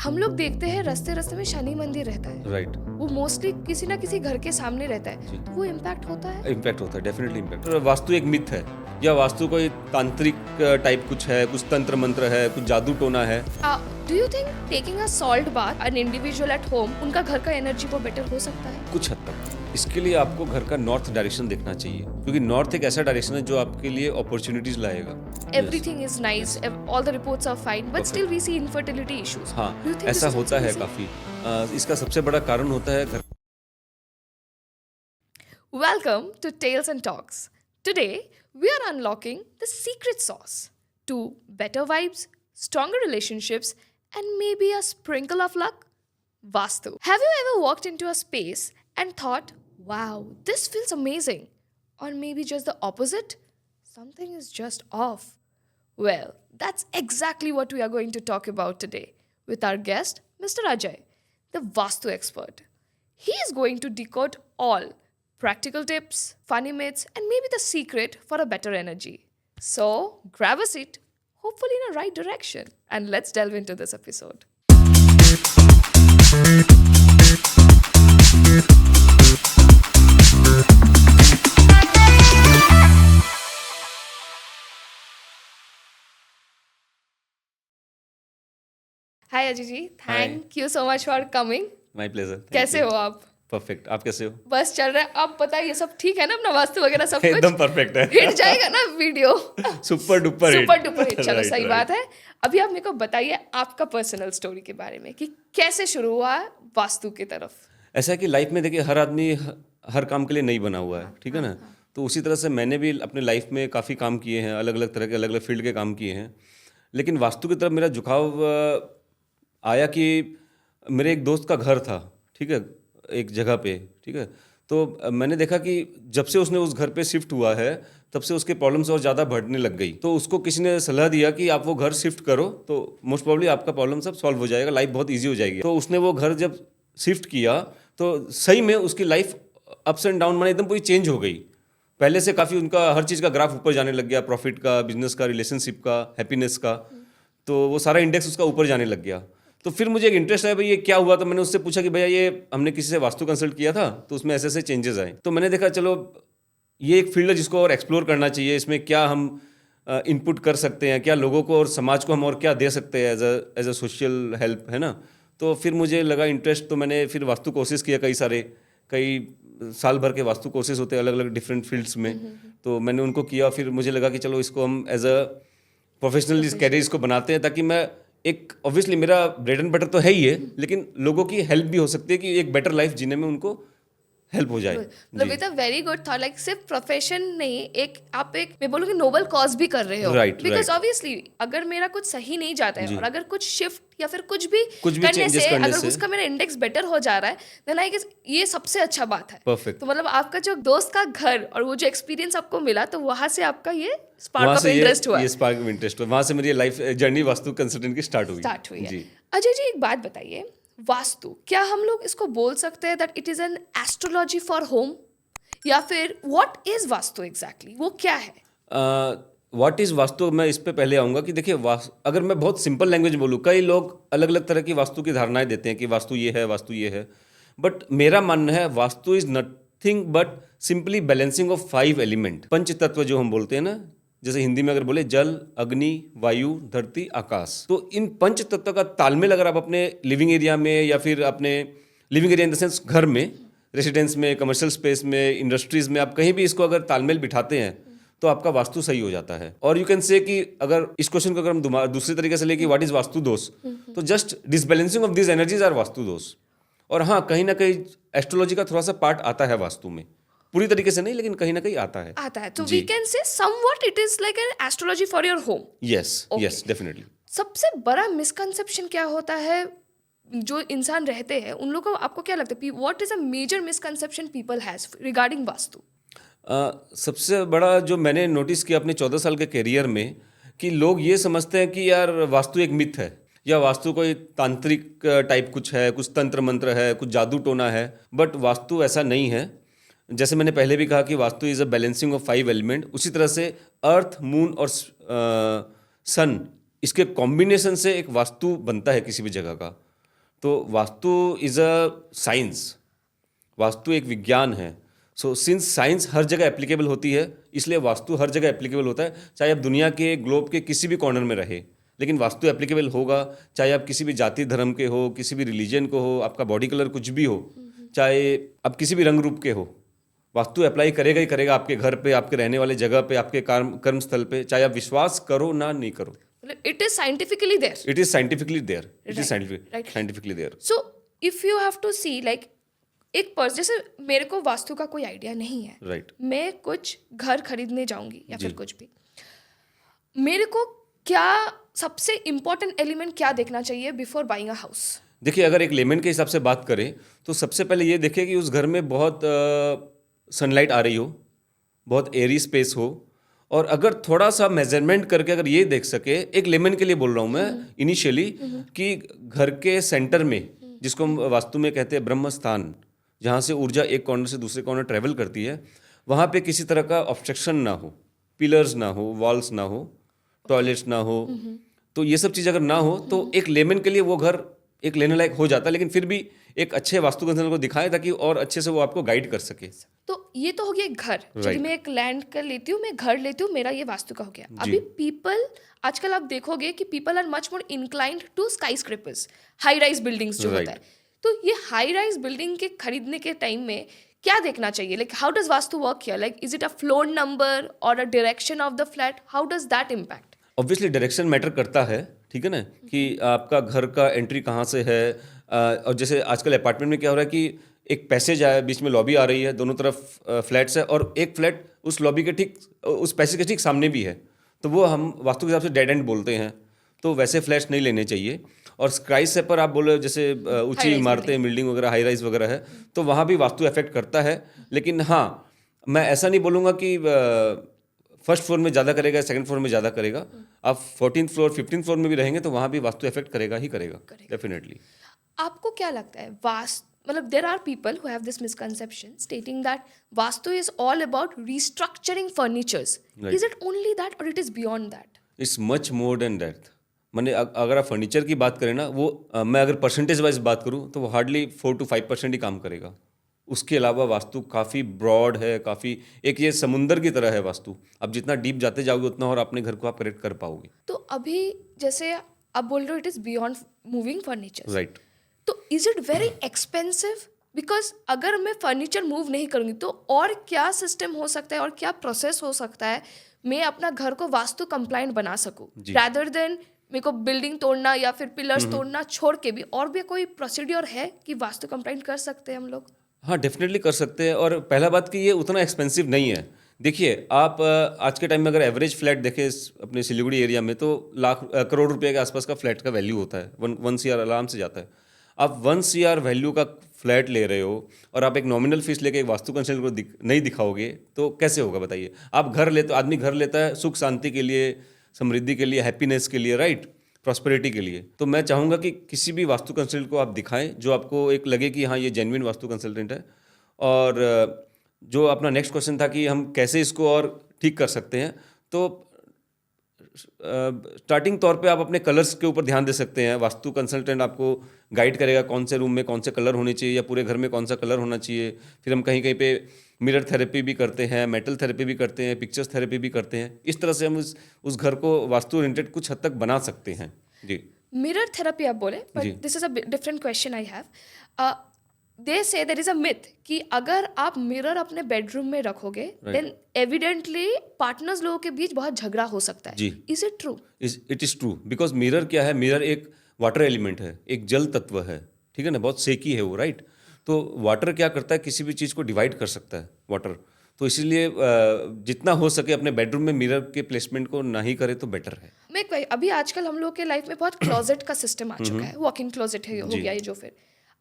हम लोग देखते हैं रास्ते रास्ते में शनि मंदिर रहता है, राइट। वो मोस्टली किसी ना किसी घर के सामने रहता है, जी। तो वो इम्पैक्ट होता है। इम्पैक्ट होता है, डेफिनेटली इम्पैक्ट। वास्तु एक मिथ है या वास्तु कोई तांत्रिक टाइप कुछ है, कुछ तंत्र मंत्र है, कुछ जादू टोना है। Do you think taking a salt bath an individual at home उनका घर का एनर्जी को बेटर हो सकता है? कुछ हद तक इसके लिए आपको घर का नॉर्थ डायरेक्शन देखना चाहिए, क्योंकि नॉर्थ एक ऐसा डायरेक्शन है जो आपके लिए अपॉर्चुनिटीज लाएगा। Everything is nice, all the reports are fine, but still we see infertility issues. हाँ, Do you think ऐसा this is होता है easy? काफी। इसका सबसे बड़ा कारण होता है घर। Welcome to Tales and Talks. Today, we are unlocking the secret sauce to better vibes, stronger relationships, and maybe a sprinkle of luck. Vastu. Have you ever walked into a space and thought, wow, this feels amazing? Or maybe just the opposite? Something is just off. Well, that's exactly what we are going to talk about today with our guest, Mr. Ajay, the Vastu expert. He is going to decode all practical tips, funny myths, and maybe the secret for a better energy. So, grab a seat, hopefully in a right direction, and let's delve into this episode. Hi Ajay ji, thank you so much for coming. My pleasure. कैसे हो आप? Perfect. आप कैसे हो? बस चल रहा है। आप बताइए सब ठीक है ना? अपना वास्तु वगैरह सब कुछ एकदम परफेक्ट है। हिट जाएगा ना video? Super duper hit. Super duper hit. चलो Right, सही right. बात है। अभी आप मेरे को बताइए आपका पर्सनल स्टोरी के बारे में कि कैसे शुरू हुआ वास्तु की तरफ। ऐसा है कि लाइफ में देखिए हर आदमी हर काम के लिए नहीं बना हुआ है, ठीक है ना। तो उसी तरह से मैंने भी अपने लाइफ में काफ़ी काम किए हैं, अलग अलग तरह के अलग अलग फील्ड के काम किए हैं। लेकिन वास्तु की तरफ मेरा झुकाव आया कि मेरे एक दोस्त का घर था, ठीक है, एक जगह पे, ठीक है। तो मैंने देखा कि जब से उसने उस घर पे शिफ्ट हुआ है तब से उसके प्रॉब्लम्स और ज़्यादा बढ़ने लग गई। तो उसको किसी ने सलाह दिया कि आप वो घर शिफ्ट करो तो मोस्ट प्रोबेबली आपका प्रॉब्लम सब सॉल्व हो जाएगा, लाइफ बहुत ईजी हो जाएगी। तो उसने वो घर जब शिफ्ट किया तो सही में उसकी लाइफ अप्स एंड डाउन माने एकदम पूरी चेंज हो गई। पहले से काफ़ी उनका हर चीज़ का ग्राफ ऊपर जाने लग गया, प्रॉफिट का, बिजनेस का, रिलेशनशिप का, हैप्पीनेस का। तो वो सारा इंडेक्स उसका ऊपर जाने लग गया। तो फिर मुझे एक इंटरेस्ट आया भाई ये क्या हुआ। तो मैंने उससे पूछा कि भैया ये हमने किसी से वास्तु कंसल्ट किया था तो उसमें ऐसे ऐसे चेंजेस आए। तो मैंने देखा चलो ये एक फील्ड है जिसको और एक्सप्लोर करना चाहिए, इसमें क्या हम इनपुट कर सकते हैं, क्या लोगों को और समाज को हम और क्या दे सकते हैं एज अ सोशल हेल्प, है ना। तो फिर मुझे लगा इंटरेस्ट, तो मैंने फिर वास्तु कोर्सेज किया, कई साल भर के वास्तु कोर्सेज होते हैं अलग अलग डिफरेंट फील्ड्स में। तो मैंने उनको किया। फिर मुझे लगा कि चलो इसको हम एज अ प्रोफेशनल इस कैरियर इसको बनाते हैं, ताकि मैं एक ऑब्वियसली मेरा ब्रेड एंड बटर तो है ही है, लेकिन लोगों की हेल्प भी हो सकती है कि एक बेटर लाइफ जीने में उनको हेल्प हो जाए। मतलब it's a very good thought. Like सिर्फ प्रोफेशन नहीं, एक आप एक मैं बोलूँगी नोबल कॉज भी कर रहे हो। Right, because right. ऑब्वियसली अगर मेरा कुछ सही नहीं जाता है जी। और अगर कुछ शिफ्ट या फिर कुछ भी changes करने अगर से उसका मेरा इंडेक्स बेटर हो जा रहा है, देन आई गेस ये सबसे अच्छा बात है। Perfect. तो मतलब आपका जो दोस्त का घर और वो जो एक्सपीरियंस आपको मिला, तो वहां से आपका ये स्पार्क वहाँ ऑफ से इंटरेस्ट हुआ ये स्पार्क ऑफ इंटरेस्ट हुआ, वहाँ से मेरी लाइफ जर्नी वास्तु कंसल्टेंट की स्टार्ट हुई है। जी। अजय जी एक बात बताइए, वास्तु क्या हम लोग इसको बोल सकते हैं that it is an astrology for home, या फिर व्हाट इज वास्तु एग्जैक्टली, वो क्या है? व्हाट इज़ वास्तु, मैं इस पे पहले आऊँगा कि देखिए अगर मैं बहुत सिंपल लैंग्वेज में बोलूँ, कई लोग अलग अलग तरह की वास्तु की धारणाएं देते हैं कि वास्तु ये है, वास्तु ये है। बट मेरा मानना है vastu is nothing but simply balancing of 5 element, पंच तत्व जो हम बोलते हैं ना, जैसे हिंदी में अगर बोले जल, अग्नि, वायु, धरती, आकाश। तो इन पंच तत्व का तालमेल अगर आप अपने लिविंग एरिया में या फिर अपने living area in the sense घर में, रेसिडेंस में, कमर्शियल स्पेस में, इंडस्ट्रीज में, आप कहीं भी इसको अगर तालमेल बिठाते हैं तो आपका वास्तु सही हो जाता है। और यू कैन से कि अगर इस क्वेश्चन को अगर हम दूसरे तरीके से ले कि व्हाट इज वास्तु दोष, तो just disbalancing of this energies are vastu dosh. और हाँ, कहीं ना कहीं एस्ट्रोलॉजी का थोड़ा सा पार्ट आता है वास्तु में, पूरी तरीके से नहीं लेकिन कहीं ना कहीं आता है। तो we can say somewhat it is like an astrology for your home. Yes yes definitely. सबसे बड़ा मिसकंसेप्शन क्या होता है जो इंसान रहते हैं उन लोगों को, आपको क्या लगता है what is a major misconception people has regarding vastu? सबसे बड़ा जो मैंने नोटिस किया अपने 14 साल के करियर में, कि लोग ये समझते हैं कि यार वास्तु एक मिथ है या वास्तु कोई तांत्रिक टाइप कुछ है, कुछ तंत्र मंत्र है, कुछ जादू टोना है। बट वास्तु ऐसा नहीं है। जैसे मैंने पहले भी कहा कि vastu is a balancing of 5 element, उसी तरह से अर्थ, मून और सन, इसके कॉम्बिनेशन से एक वास्तु बनता है किसी भी जगह का। तो vastu is a science, vastu एक विज्ञान है। सो सिंस साइंस हर जगह एप्लीकेबल होती है, इसलिए वास्तु हर जगह एप्लीकेबल होता है, चाहे आप दुनिया के ग्लोब के किसी भी कॉर्नर में रहे, लेकिन वास्तु एप्लीकेबल होगा। चाहे आप किसी भी जाति धर्म के हो, किसी भी रिलीजन को हो, आपका बॉडी कलर कुछ भी हो, चाहे आप किसी भी रंग रूप के हो, वास्तु अप्लाई करेगा ही करेगा आपके घर पे, आपके रहने वाले जगह पे, आपके कर्म स्थल पे, चाहे आप विश्वास करो ना नहीं करो। मतलब it is scientifically there. It is scientifically there, it is right. Scientifically there. So if you have to see like एक पर्सन, जैसे मेरे को वास्तु का कोई आइडिया नहीं है, राइट। मैं कुछ घर खरीदने जाऊंगी या फिर जी। कुछ भी, मेरे को क्या सबसे इम्पोर्टेंट एलिमेंट क्या देखना चाहिए बिफोर बाइंग अ हाउस? देखिए, अगर एक लेमन के हिसाब से बात करें तो सबसे पहले ये देखें कि उस घर में बहुत सनलाइट आ रही हो, बहुत एयरी स्पेस हो, और अगर थोड़ा सा मेजरमेंट करके अगर ये देख सके, एक लेमन के लिए बोल रहा हूँ मैं इनिशियली, कि घर के सेंटर में, जिसको हम वास्तु में कहते हैं ब्रह्म स्थान, जहाँ से ऊर्जा एक कॉर्नर से दूसरे कॉर्नर ट्रेवल करती है, वहाँ पे किसी तरह का ऑब्स्ट्रक्शन ना हो, पिलर्स ना हो, वॉल्स ना हो, टॉयलेट्स ना हो। तो ये सब चीज़ अगर ना हो तो एक लेमन के लिए वो घर एक लेने लायक हो जाता है, लेकिन फिर भी एक अच्छे वास्तु कंसल्टेंट को दिखाएं ताकि और अच्छे से वो आपको गाइड कर सके। तो ये तो हो गया एक घर, Right. यदि मैं एक लैंड कर लेती हूँ, मैं घर लेती हूँ, मेरा ये वास्तु का हो गया। अभी पीपल, आजकल आप देखोगे कि people are much more inclined to sky scrapers, high rise buildings जो होता है। तो ये हाई राइज बिल्डिंग के खरीदने के टाइम में क्या देखना चाहिए? Like how does vastu work here? Like is it a floor number और a direction of the flat? How does that impact? Obviously direction matter करता है, ठीक है ना, कि आपका घर का एंट्री कहाँ से है। और जैसे आजकल अपार्टमेंट में क्या हो रहा है कि एक पैसेज आया, बीच में लॉबी आ रही है, दोनों तरफ फ्लैट्स है, और एक फ्लैट उस लॉबी के ठीक, उस पैसेज के ठीक सामने भी है, तो वो हम वास्तु के हिसाब से डेड एंड बोलते हैं। तो वैसे फ्लैट्स नहीं लेने चाहिए। और स्काई से पर आप बोले जैसे ऊंची High-rise इमारतें, बिल्डिंग वगैरह, हाई राइज वगैरह है, तो वहाँ भी वास्तु इफेक्ट करता है। लेकिन हाँ, मैं ऐसा नहीं बोलूँगा कि फर्स्ट फ्लोर में ज़्यादा करेगा, सेकंड फ्लोर में ज़्यादा करेगा। आप 14th फ्लोर, 15th फ्लोर में भी रहेंगे तो वहाँ भी वास्तु इफेक्ट करेगा ही करेगा, डेफिनेटली। आपको क्या लगता है मतलब there are people who have this misconception stating that vastu is all about restructuring furnitures. Is it only that और it is beyond that? It's much more than that. मैंने अगर आप फर्नीचर की बात करें ना, वो मैं अगर परसेंटेज वाइज बात करूँ तो वो हार्डली 4 to 5% ही काम करेगा। उसके अलावा वास्तु काफ़ी ब्रॉड है, काफ़ी एक ये समुंदर की तरह है वास्तु। आप जितना डीप जाते जाओगे उतना और अपने घर को आप करेक्ट कर पाओगे। तो अभी जैसे आप बोल रहे हो it is beyond moving furniture, right. तो is it very expensive? Because अगर मैं फर्नीचर मूव नहीं करूँगी तो और क्या सिस्टम हो सकता है और क्या प्रोसेस हो सकता है मैं अपना घर को वास्तु कंप्लाइंट बना सकूँ, रैदर देन मेरे को बिल्डिंग तोड़ना या फिर पिलर्स तोड़ना छोड़ के भी और भी कोई प्रोसीड्योर है कि वास्तु कंप्लाइंट कर सकते हैं हम लोग? हाँ, डेफिनेटली कर सकते हैं। और पहला बात कि ये उतना एक्सपेंसिव नहीं है। देखिए, आप आज के टाइम में अगर एवरेज फ्लैट देखें अपने सिलीगुड़ी एरिया में, तो करोड़ रुपए के आसपास का फ्लैट का वैल्यू होता है। 1 CR आराम से जाता है। आप 1 CR वैल्यू का फ्लैट ले रहे हो और आप एक नॉमिनल फीस लेके एक वास्तु कंसल्टेंट को नहीं दिखाओगे तो कैसे होगा बताइए? आप आदमी घर लेता है सुख शांति के लिए, समृद्धि के लिए, हैप्पीनेस के लिए, राइट, प्रॉस्पेरिटी के लिए। तो मैं चाहूँगा कि किसी भी वास्तु कंसल्टेंट को आप दिखाएं जो आपको एक लगे कि हाँ, ये जेन्युइन वास्तु कंसल्टेंट है। और जो अपना नेक्स्ट क्वेश्चन था कि हम कैसे इसको और ठीक कर सकते हैं, तो स्टार्टिंग तौर पे आप अपने कलर्स के ऊपर ध्यान दे सकते हैं। वास्तु कंसल्टेंट आपको गाइड करेगा कौन से रूम में कौन से कलर होने चाहिए या पूरे घर में कौन सा कलर होना चाहिए। फिर हम कहीं कहीं पे मिरर थेरेपी भी करते हैं, मेटल थेरेपी भी करते हैं, पिक्चर्स थेरेपी भी करते हैं। इस तरह से हम उस घर को वास्तु ओरिएंटेड कुछ हद तक बना सकते हैं। जी, मिरर थेरेपी आप बोले, but this is a different question I have. They say there is a myth कि अगर आप मिरर अपने बेडरूम में रखोगे देन एविडेंटली पार्टनर्स लोगों के बीच बहुत झगड़ा हो सकता है। जी। Is it true? It is true, because mirror क्या है? मिरर एक वाटर एलिमेंट है, एक जल तत्व है, ठीक है ना, बहुत सेकी है वो, राइट। तो वाटर क्या करता है? किसी भी चीज़ को डिवाइड कर सकता है वाटर। तो इसीलिए जितना हो सके अपने बेडरूम में मिरर के प्लेसमेंट को ना ही करे तो बेटर है। मैं अभी आजकल हम लोग के लाइफ में बहुत क्लोजेट का सिस्टम आ चुका है, वॉक इन क्लोजेट हो गया ये, जो फिर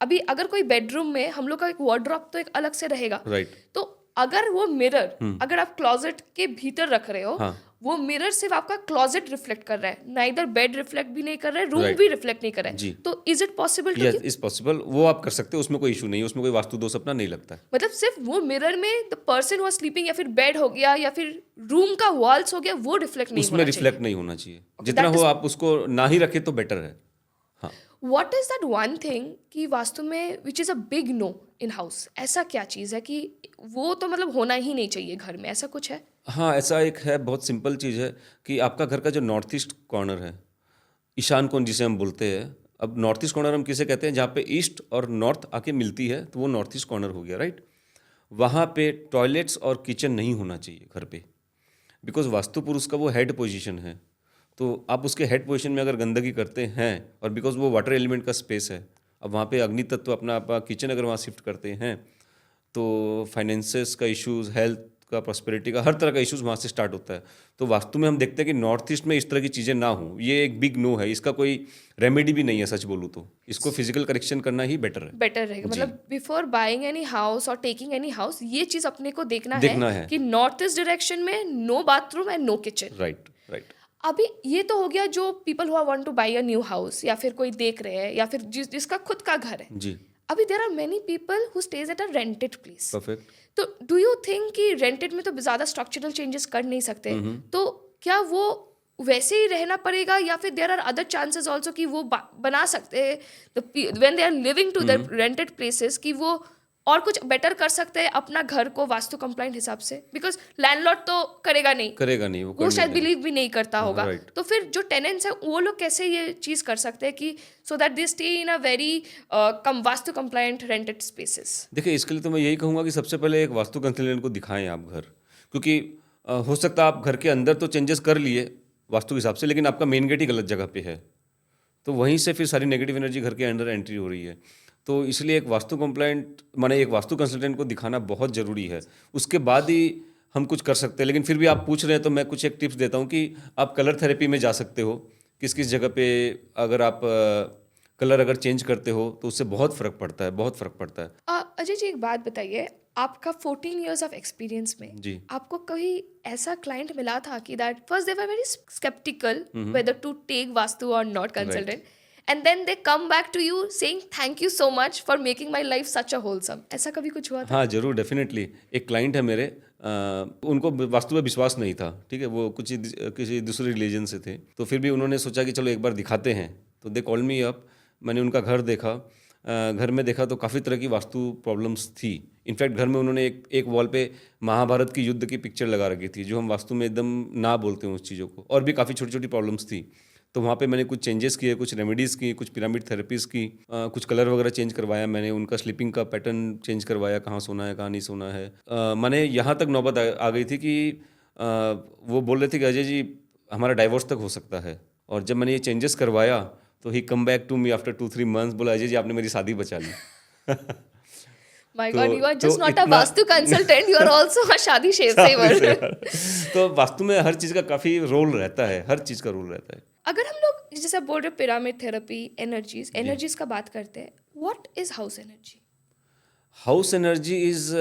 अभी अगर कोई बेडरूम में हम लोग का एक वार्डरोब तो एक अलग से रहेगा, राइट। तो अगर वो मिरर अगर आप क्लोजेट के भीतर रख रहे हो, वो मिरर सिर्फ आपका क्लोजेट रिफ्लेक्ट कर रहा है, नाइदर बेड रिफ्लेक्ट भी नहीं कर रहा है, रूम भी रिफ्लेक्ट नहीं कर रहा है। तो is it possible? Yes, is possible. वो आप कर सकते हो, उसमें कोई इशू नहीं है, उसमें कोई वास्तु दोष अपना नहीं लगता है। मतलब सिर्फ वो मिरर में the person who are sleeping या फिर बेड हो गया या फिर रूम का वॉल्स हो गया, वो रिफ्लेक्ट नहीं उसमें रिफ्लेक्ट नहीं होना चाहिए। जितना हो आप उसको ना ही रखे तो बेटर है। हाँ, what is that one thing कि वास्तु में which is a big no in house? ऐसा क्या चीज़ है कि वो तो मतलब होना ही नहीं चाहिए घर में, ऐसा कुछ है? हाँ, ऐसा एक है, बहुत सिंपल चीज़ है कि आपका घर का जो नॉर्थ ईस्ट कॉर्नर है, ईशान कोण जिसे हम बोलते हैं। अब नॉर्थ ईस्ट कॉर्नर हम किसे कहते हैं? जहाँ पे ईस्ट और नॉर्थ आके मिलती है, तो वो नॉर्थ ईस्ट कॉर्नर हो गया, राइट? वहाँ पे टॉयलेट्स और किचन नहीं होना चाहिए घर पे, बिकॉज वास्तु पुरुष का वो हेड पोजीशन है। तो आप उसके हेड पोजीशन में अगर गंदगी करते हैं, और बिकॉज वो वाटर एलिमेंट का स्पेस है, अब वहाँ पे अग्नि तत्व अपना आप किचन अगर वहाँ शिफ्ट करते हैं, तो फाइनेंसेस का इश्यूज, हेल्थ का, प्रॉस्पेरिटी का, हर तरह का इश्यूज वहाँ से स्टार्ट होता है। तो वास्तु में हम देखते हैं कि नॉर्थ ईस्ट में इस तरह की चीज़ें ना हों, ये एक बिग नो है। इसका कोई रेमेडी भी नहीं है, सच बोलूँ तो इसको फिजिकल करेक्शन करना ही बेटर है। बेटर रहेगा, जी। मतलब बिफोर बाइंग एनी हाउस और टेकिंग एनी हाउस, ये चीज़ अपने को देखना देखना है है। कि नॉर्थ ईस्ट डायरेक्शन में no bathroom and no kitchen. Right, right. अभी ये तो हो गया जो people who want to buy a new house, या फिर कोई देख रहे हैं, या फिर जिसका खुद का घर है। जी, अभी there are many people who stays at a rented place. Perfect. तो डू यू थिंक कि रेंटेड में तो ज़्यादा स्ट्रक्चरल चेंजेस कर नहीं सकते, तो क्या वो वैसे ही रहना पड़ेगा, या फिर there are other chances also कि वो बना सकते हैं when they are living to the rented places, कि वो और कुछ बेटर कर सकते हैं अपना घर को वास्तु कंप्लाइंट हिसाब से? बिकॉज लैंडलॉर्ड तो करेगा नहीं, करेगा नहीं, वो वो करने शायद देगा। बिलीव भी नहीं करता होगा। राइट। तो फिर जो टेनेंट्स है वो लोग कैसे ये चीज़ कर सकते हैं कि so that they stay in a very कम वास्तु कंप्लाइंट रेंटेड स्पेसेस? देखिए, इसके लिए तो मैं यही कहूँगा कि सबसे पहले एक वास्तु कंसल्टेंट को दिखाएं आप घर, क्योंकि हो सकता है आप घर के अंदर तो चेंजेस कर लिए वास्तु के हिसाब से, लेकिन आपका मेन गेट ही गलत जगह पे है, तो वहीं से फिर सारी नेगेटिव एनर्जी घर के अंदर एंट्री हो रही है। तो इसलिए एक वास्तु कंप्लाइंट माने एक वास्तु कंसल्टेंट को दिखाना बहुत ज़रूरी है, उसके बाद ही हम कुछ कर सकते हैं। लेकिन फिर भी आप पूछ रहे हैं तो मैं कुछ एक टिप्स देता हूँ कि आप कलर थेरेपी में जा सकते हो। किस किस जगह पे अगर आप कलर अगर चेंज करते हो तो उससे बहुत फ़र्क पड़ता है, बहुत फ़र्क पड़ता है। अजय जी, एक बात बताइए, आपका 14 इयर्स ऑफ एक्सपीरियंस में जी। आपको कभी ऐसा क्लाइंट मिला था कि that first they were very sceptical whether to take vastu or not consultant, and then they come back to you saying thank you so much for making my life such a wholesome? ऐसा कभी कुछ हुआ था? हाँ, ज़रूर, definitely. एक client है मेरे, उनको वास्तु में विश्वास नहीं था, ठीक है? वो कुछ किसी दूसरे रिलीजन से थे, तो फिर भी उन्होंने सोचा कि चलो एक बार दिखाते हैं। तो दे कॉल्ड मी अप, मैंने उनका घर देखा। घर में देखा तो काफ़ी तरह की वास्तु प्रॉब्लम्स थी। इनफैक्ट घर में उन्होंने एक वॉल पे महाभारत की युद्ध की पिक्चर लगा रखी थी, जो हम वास्तु में एकदम ना बोलते हैं उस चीज़ों को, और भी काफ़ी छोटी-छोटी प्रॉब्लम्स थी। तो वहाँ पे मैंने कुछ चेंजेस किए, कुछ रेमेडीज़ की, कुछ पिरामिड थेरेपीज़ की, कुछ कलर वगैरह चेंज करवाया मैंने, उनका स्लीपिंग का पैटर्न चेंज करवाया, कहाँ सोना है, कहाँ नहीं सोना है। माने यहाँ तक नौबत आ गई थी कि वो बोल रहे थे कि अजय जी हमारा डाइवोर्स तक हो सकता है। और जब मैंने ये चेंजेस करवाया तो ही come back to me after 2-3 months, बोला अजय जी आपने मेरी शादी बचा ली। माय तो गॉड, यू आर तो जस्ट नॉट अ इतना vastu consultant, you are also a shaadi saver. तो वास्तु में हर चीज़ का काफ़ी रोल रहता है, हर चीज़ का रोल रहता है। अगर हम लोग जैसे आप बोल रहे पिरामिड थेरेपी, एनर्जीज का बात करते हैं, what is house energy? House energy is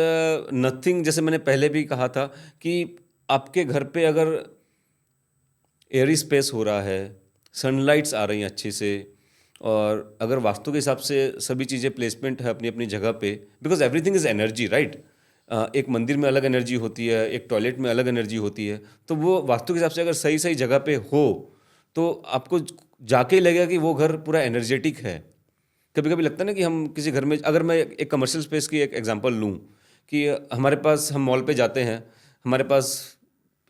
nothing, जैसे मैंने पहले भी कहा था कि आपके घर पे अगर एयरी स्पेस हो रहा है, सनलाइट्स आ रही हैं अच्छे से, और अगर वास्तु के हिसाब से सभी चीज़ें प्लेसमेंट है अपनी अपनी जगह पे, because everything is energy, right? एक मंदिर में अलग एनर्जी होती है, एक टॉयलेट में अलग एनर्जी होती है, तो वो वास्तु के हिसाब से अगर सही सही जगह पे हो तो आपको जाके ही लगेगा कि वो घर पूरा एनर्जेटिक है। कभी कभी लगता है ना कि हम किसी घर में, अगर मैं एक कमर्शियल स्पेस की एक एग्जांपल लूँ कि हमारे पास, हम मॉल पे जाते हैं, हमारे पास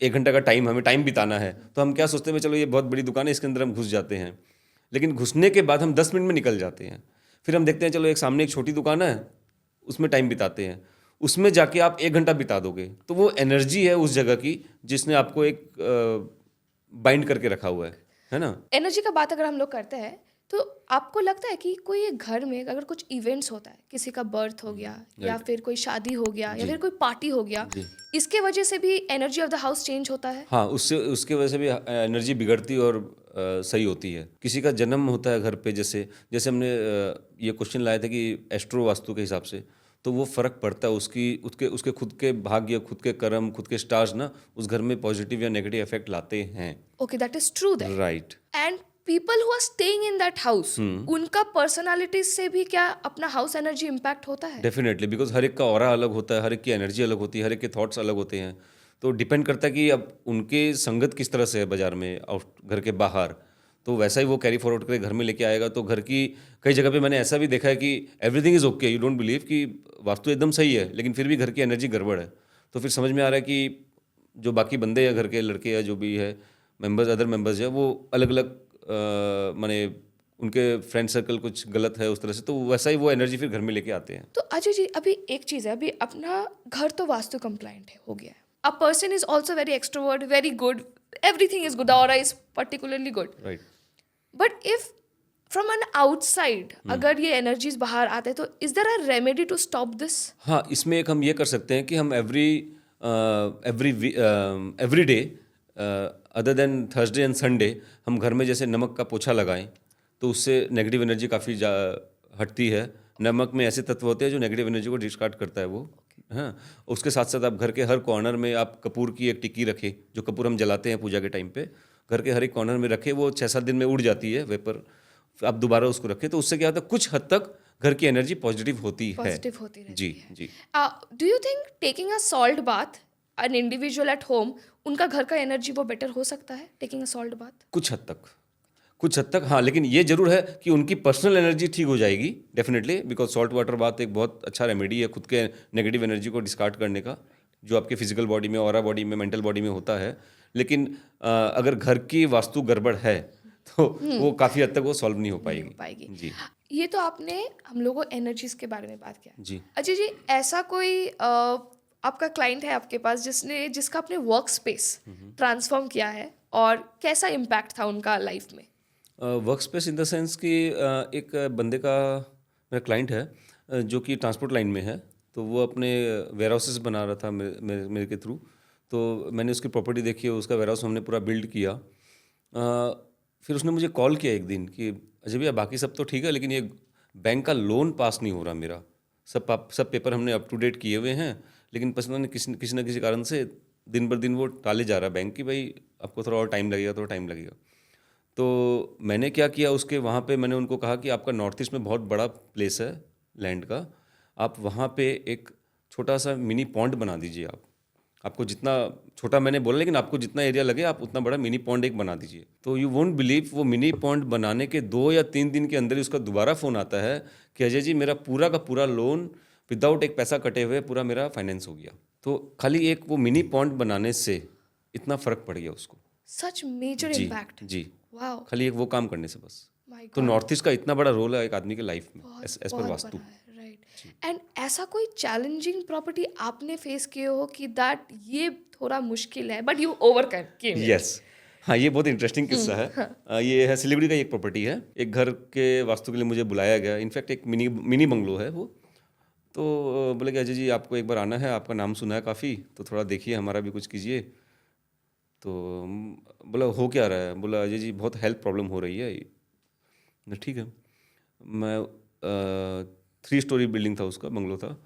1 घंटा का टाइम, हमें टाइम बिताना है, तो हम क्या सोचते हैं, चलो ये बहुत बड़ी दुकान है, इसके अंदर हम घुस जाते हैं। लेकिन घुसने के बाद हम 10 मिनट में निकल जाते हैं। फिर हम देखते हैं चलो एक सामने एक छोटी दुकान है, उसमें टाइम बिताते हैं। उसमें जाके आप 1 घंटा बिता दोगे तो वो एनर्जी है उस जगह की जिसने आपको एक बाइंड करके रखा हुआ है ना? एनर्जी का बात अगर हम लोग करते हैं, तो आपको लगता है कि कोई एक घर में अगर कुछ इवेंट्स होता है, किसी का बर्थ हो गया, या फिर कोई शादी हो गया, या फिर कोई पार्टी हो गया, जी। इसके वजह से भी energy of the house change होता है? हाँ, उससे उसके वजह से भी एनर्जी बिगड़ती और सही होती है। किसी का जन्म होता है घर पे, जैसे जैसे हमने ये क्वेश्चन लाया था कि एस्ट्रो वास्तु के हिसाब से, तो वो फ़र्क पड़ता है, उसकी उसके उसके खुद के भाग्य, खुद के कर्म, खुद के स्टार्स ना उस घर में पॉजिटिव या नेगेटिव इफेक्ट लाते हैं। Okay, that is true then. Right. And people who are staying in that house, उनका पर्सनालिटी से भी क्या अपना हाउस एनर्जी इम्पैक्ट होता है? डेफिनेटली, बिकॉज हर एक का ऑरा अलग होता है, हर एक की एनर्जी अलग होती है, हर एक के थॉट्स अलग होते हैं। तो डिपेंड करता है कि अब उनके संगत किस तरह से है बाजार में, आउट घर के बाहर, तो वैसा ही वो कैरी फॉरवर्ड करके घर में लेके आएगा। तो घर की कई जगह पे मैंने ऐसा भी देखा है कि everything is okay, you don't believe कि वास्तु एकदम सही है, लेकिन फिर भी घर की एनर्जी गड़बड़ है। तो फिर समझ में आ रहा है कि जो बाकी बंदे हैं घर के, लड़के या जो भी है मेंबर्स, अदर मेंबर्स है, वो अलग अलग माने उनके फ्रेंड सर्कल कुछ गलत है उस तरह से, तो वैसा ही वो एनर्जी फिर घर में लेके आते हैं। तो अजय जी, अभी एक चीज़ है, अभी अपना घर तो वास्तु कंप्लाइंट है, हो गया है। A person is also very extrovert, very good, everything is good, aura is particularly good, right. But if from an outside अगर ये एनर्जीज बाहर आते हैं, तो is there a remedy to stop this? हाँ, इसमें एक हम ये कर सकते हैं कि हम every day other than Thursday and Sunday हम घर में जैसे नमक का पोछा लगाएं, तो उससे नेगेटिव एनर्जी काफ़ी हटती है। नमक में ऐसे तत्व होते हैं जो नेगेटिव एनर्जी को डिस्कार्ड करता है वो। हाँ, उसके साथ साथ आप घर के हर कॉर्नर में आप कपूर की एक टिक्की रखें, जो कपूर हम जलाते हैं पूजा के टाइम पे, घर के हर एक कॉर्नर में रखें। वो 6-7 दिन में उड़ जाती है वेपर, आप दोबारा उसको रखें, तो उससे क्या होता है, कुछ हद तक घर की एनर्जी पॉजिटिव होती है। पॉजिटिव होती रहती जी है। जी। Do you think taking a salt bath, an individual at home, उनका घर का एनर्जी वो बेटर हो सकता है टेकिंग अ सॉल्ट बाथ? कुछ हद तक हाँ, लेकिन ये जरूर है कि उनकी पर्सनल एनर्जी ठीक हो जाएगी definitely, because salt water bath एक बहुत अच्छा रेमेडी है खुद के नेगेटिव एनर्जी को डिस्कार्ड करने का, जो आपके फिजिकल बॉडी में, ऑरा बॉडी में, मेंटल बॉडी में होता है। लेकिन अगर घर की वास्तु गड़बड़ है तो वो काफ़ी हद तक वो सॉल्व नहीं हो पाएगी। जी ये तो आपने हम लोगों एनर्जीज के बारे में बात किया। जी। अजय जी, ऐसा कोई आपका क्लाइंट है आपके पास जिसका अपने वर्क स्पेस ट्रांसफॉर्म किया है, और कैसा इम्पैक्ट था उनका लाइफ में? Work space in the sense कि एक बंदे का, मेरा क्लाइंट है जो कि ट्रांसपोर्ट लाइन में है, तो वो अपने वेयर हाउसेस बना रहा था मेरे के थ्रू। तो मैंने उसकी प्रॉपर्टी देखी, उसका वेयर हाउस हमने पूरा बिल्ड किया। फिर उसने मुझे कॉल किया एक दिन कि अजय भैया, बाकी सब तो ठीक है, लेकिन ये बैंक का लोन पास नहीं हो रहा मेरा। सब पेपर हमने अप टू डेट किए हुए हैं, लेकिन पता नहीं किसी न किसी कारण से दिन बर दिन वो टाले जा रहा है बैंक की, भाई आपको थोड़ा और टाइम लगेगा, थोड़ा टाइम लगेगा। तो मैंने क्या किया, उसके वहाँ पे मैंने उनको कहा कि आपका नॉर्थ ईस्ट में बहुत बड़ा प्लेस है लैंड का, आप वहाँ पे एक छोटा सा मिनी पॉन्ड बना दीजिए। आपको जितना छोटा मैंने बोला, लेकिन आपको जितना एरिया लगे आप उतना बड़ा मिनी पॉन्ड एक बना दीजिए। तो यू वोंट बिलीव, वो मिनी पॉन्ड बनाने के 2 या 3 दिन के अंदर ही उसका दोबारा फ़ोन आता है कि अजय जी, मेरा पूरा का पूरा लोन विदाउट एक पैसा कटे हुए पूरा मेरा फाइनेंस हो गया। तो खाली एक वो मिनी पॉन्ड बनाने से इतना फ़र्क पड़ गया उसको। सच मेजर जी इम्पैक्ट। जी। वाओ, खाली एक वो काम करने से बस। माय तो गॉड, नॉर्थ ईस्ट का इतना बड़ा रोल है एक आदमी के लाइफ में, बहुत एज पर बहुत वास्तु। बड़ा है, राइट। एंड ऐसा कोई चैलेंजिंग प्रॉपर्टी आपने फेस किए हो कि दैट ये थोड़ा मुश्किल है, बट यू ओवरकम किए? यस। हाँ, ये बहुत इंटरेस्टिंग किस्सा है। ये है सिलीगुड़ी का एक प्रॉपर्टी है। एक घर के वास्तु के लिए मुझे बुलाया गया, इनफैक्ट एक मिनी बंगलो है वो। तो बोले कि अजय जी, आपको एक बार आना है, आपका नाम सुना है काफ़ी, तो थोड़ा देखिए, हमारा भी कुछ कीजिए। तो बोला हो क्या रहा है? बोला अजय जी, बहुत हेल्थ प्रॉब्लम हो रही है। मैं ठीक है। मैं 3 स्टोरी बिल्डिंग था, उसका बंगलो था।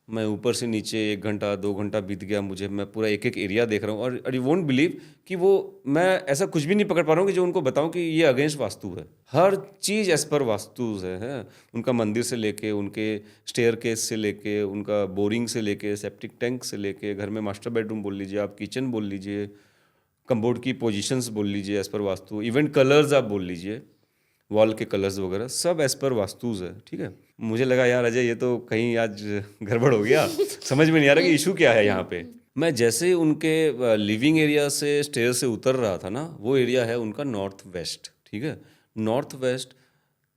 मैं ऊपर से नीचे 1 घंटा 2 घंटा बीत गया मुझे, मैं पूरा एक एक एरिया देख रहा हूँ, और यू वोंट बिलीव कि वो, मैं ऐसा कुछ भी नहीं पकड़ पा रहा हूँ कि जो उनको बताऊँ कि ये अगेंस्ट वास्तु है। हर चीज़ एज पर वास्तु है। उनका मंदिर से लेके, उनके स्टेयरकेस से लेके, उनका बोरिंग से लेके, सेप्टिक टैंक से लेके, घर में मास्टर बेडरूम बोल लीजिए आप, किचन बोल लीजिए, कम्बोर्ड की पोजीशंस बोल लीजिए एज पर वास्तु, इवन कलर्स आप बोल लीजिए, वॉल के कलर्स वगैरह सब एज पर वास्तुज है। ठीक है। मुझे लगा यार अजय, ये तो कहीं आज गड़बड़ हो गया, समझ में नहीं आ रहा कि इशू क्या है यहाँ पे। मैं जैसे ही उनके लिविंग एरिया से स्टेयर से उतर रहा था ना, वो एरिया है उनका नॉर्थ वेस्ट। ठीक है। नॉर्थ वेस्ट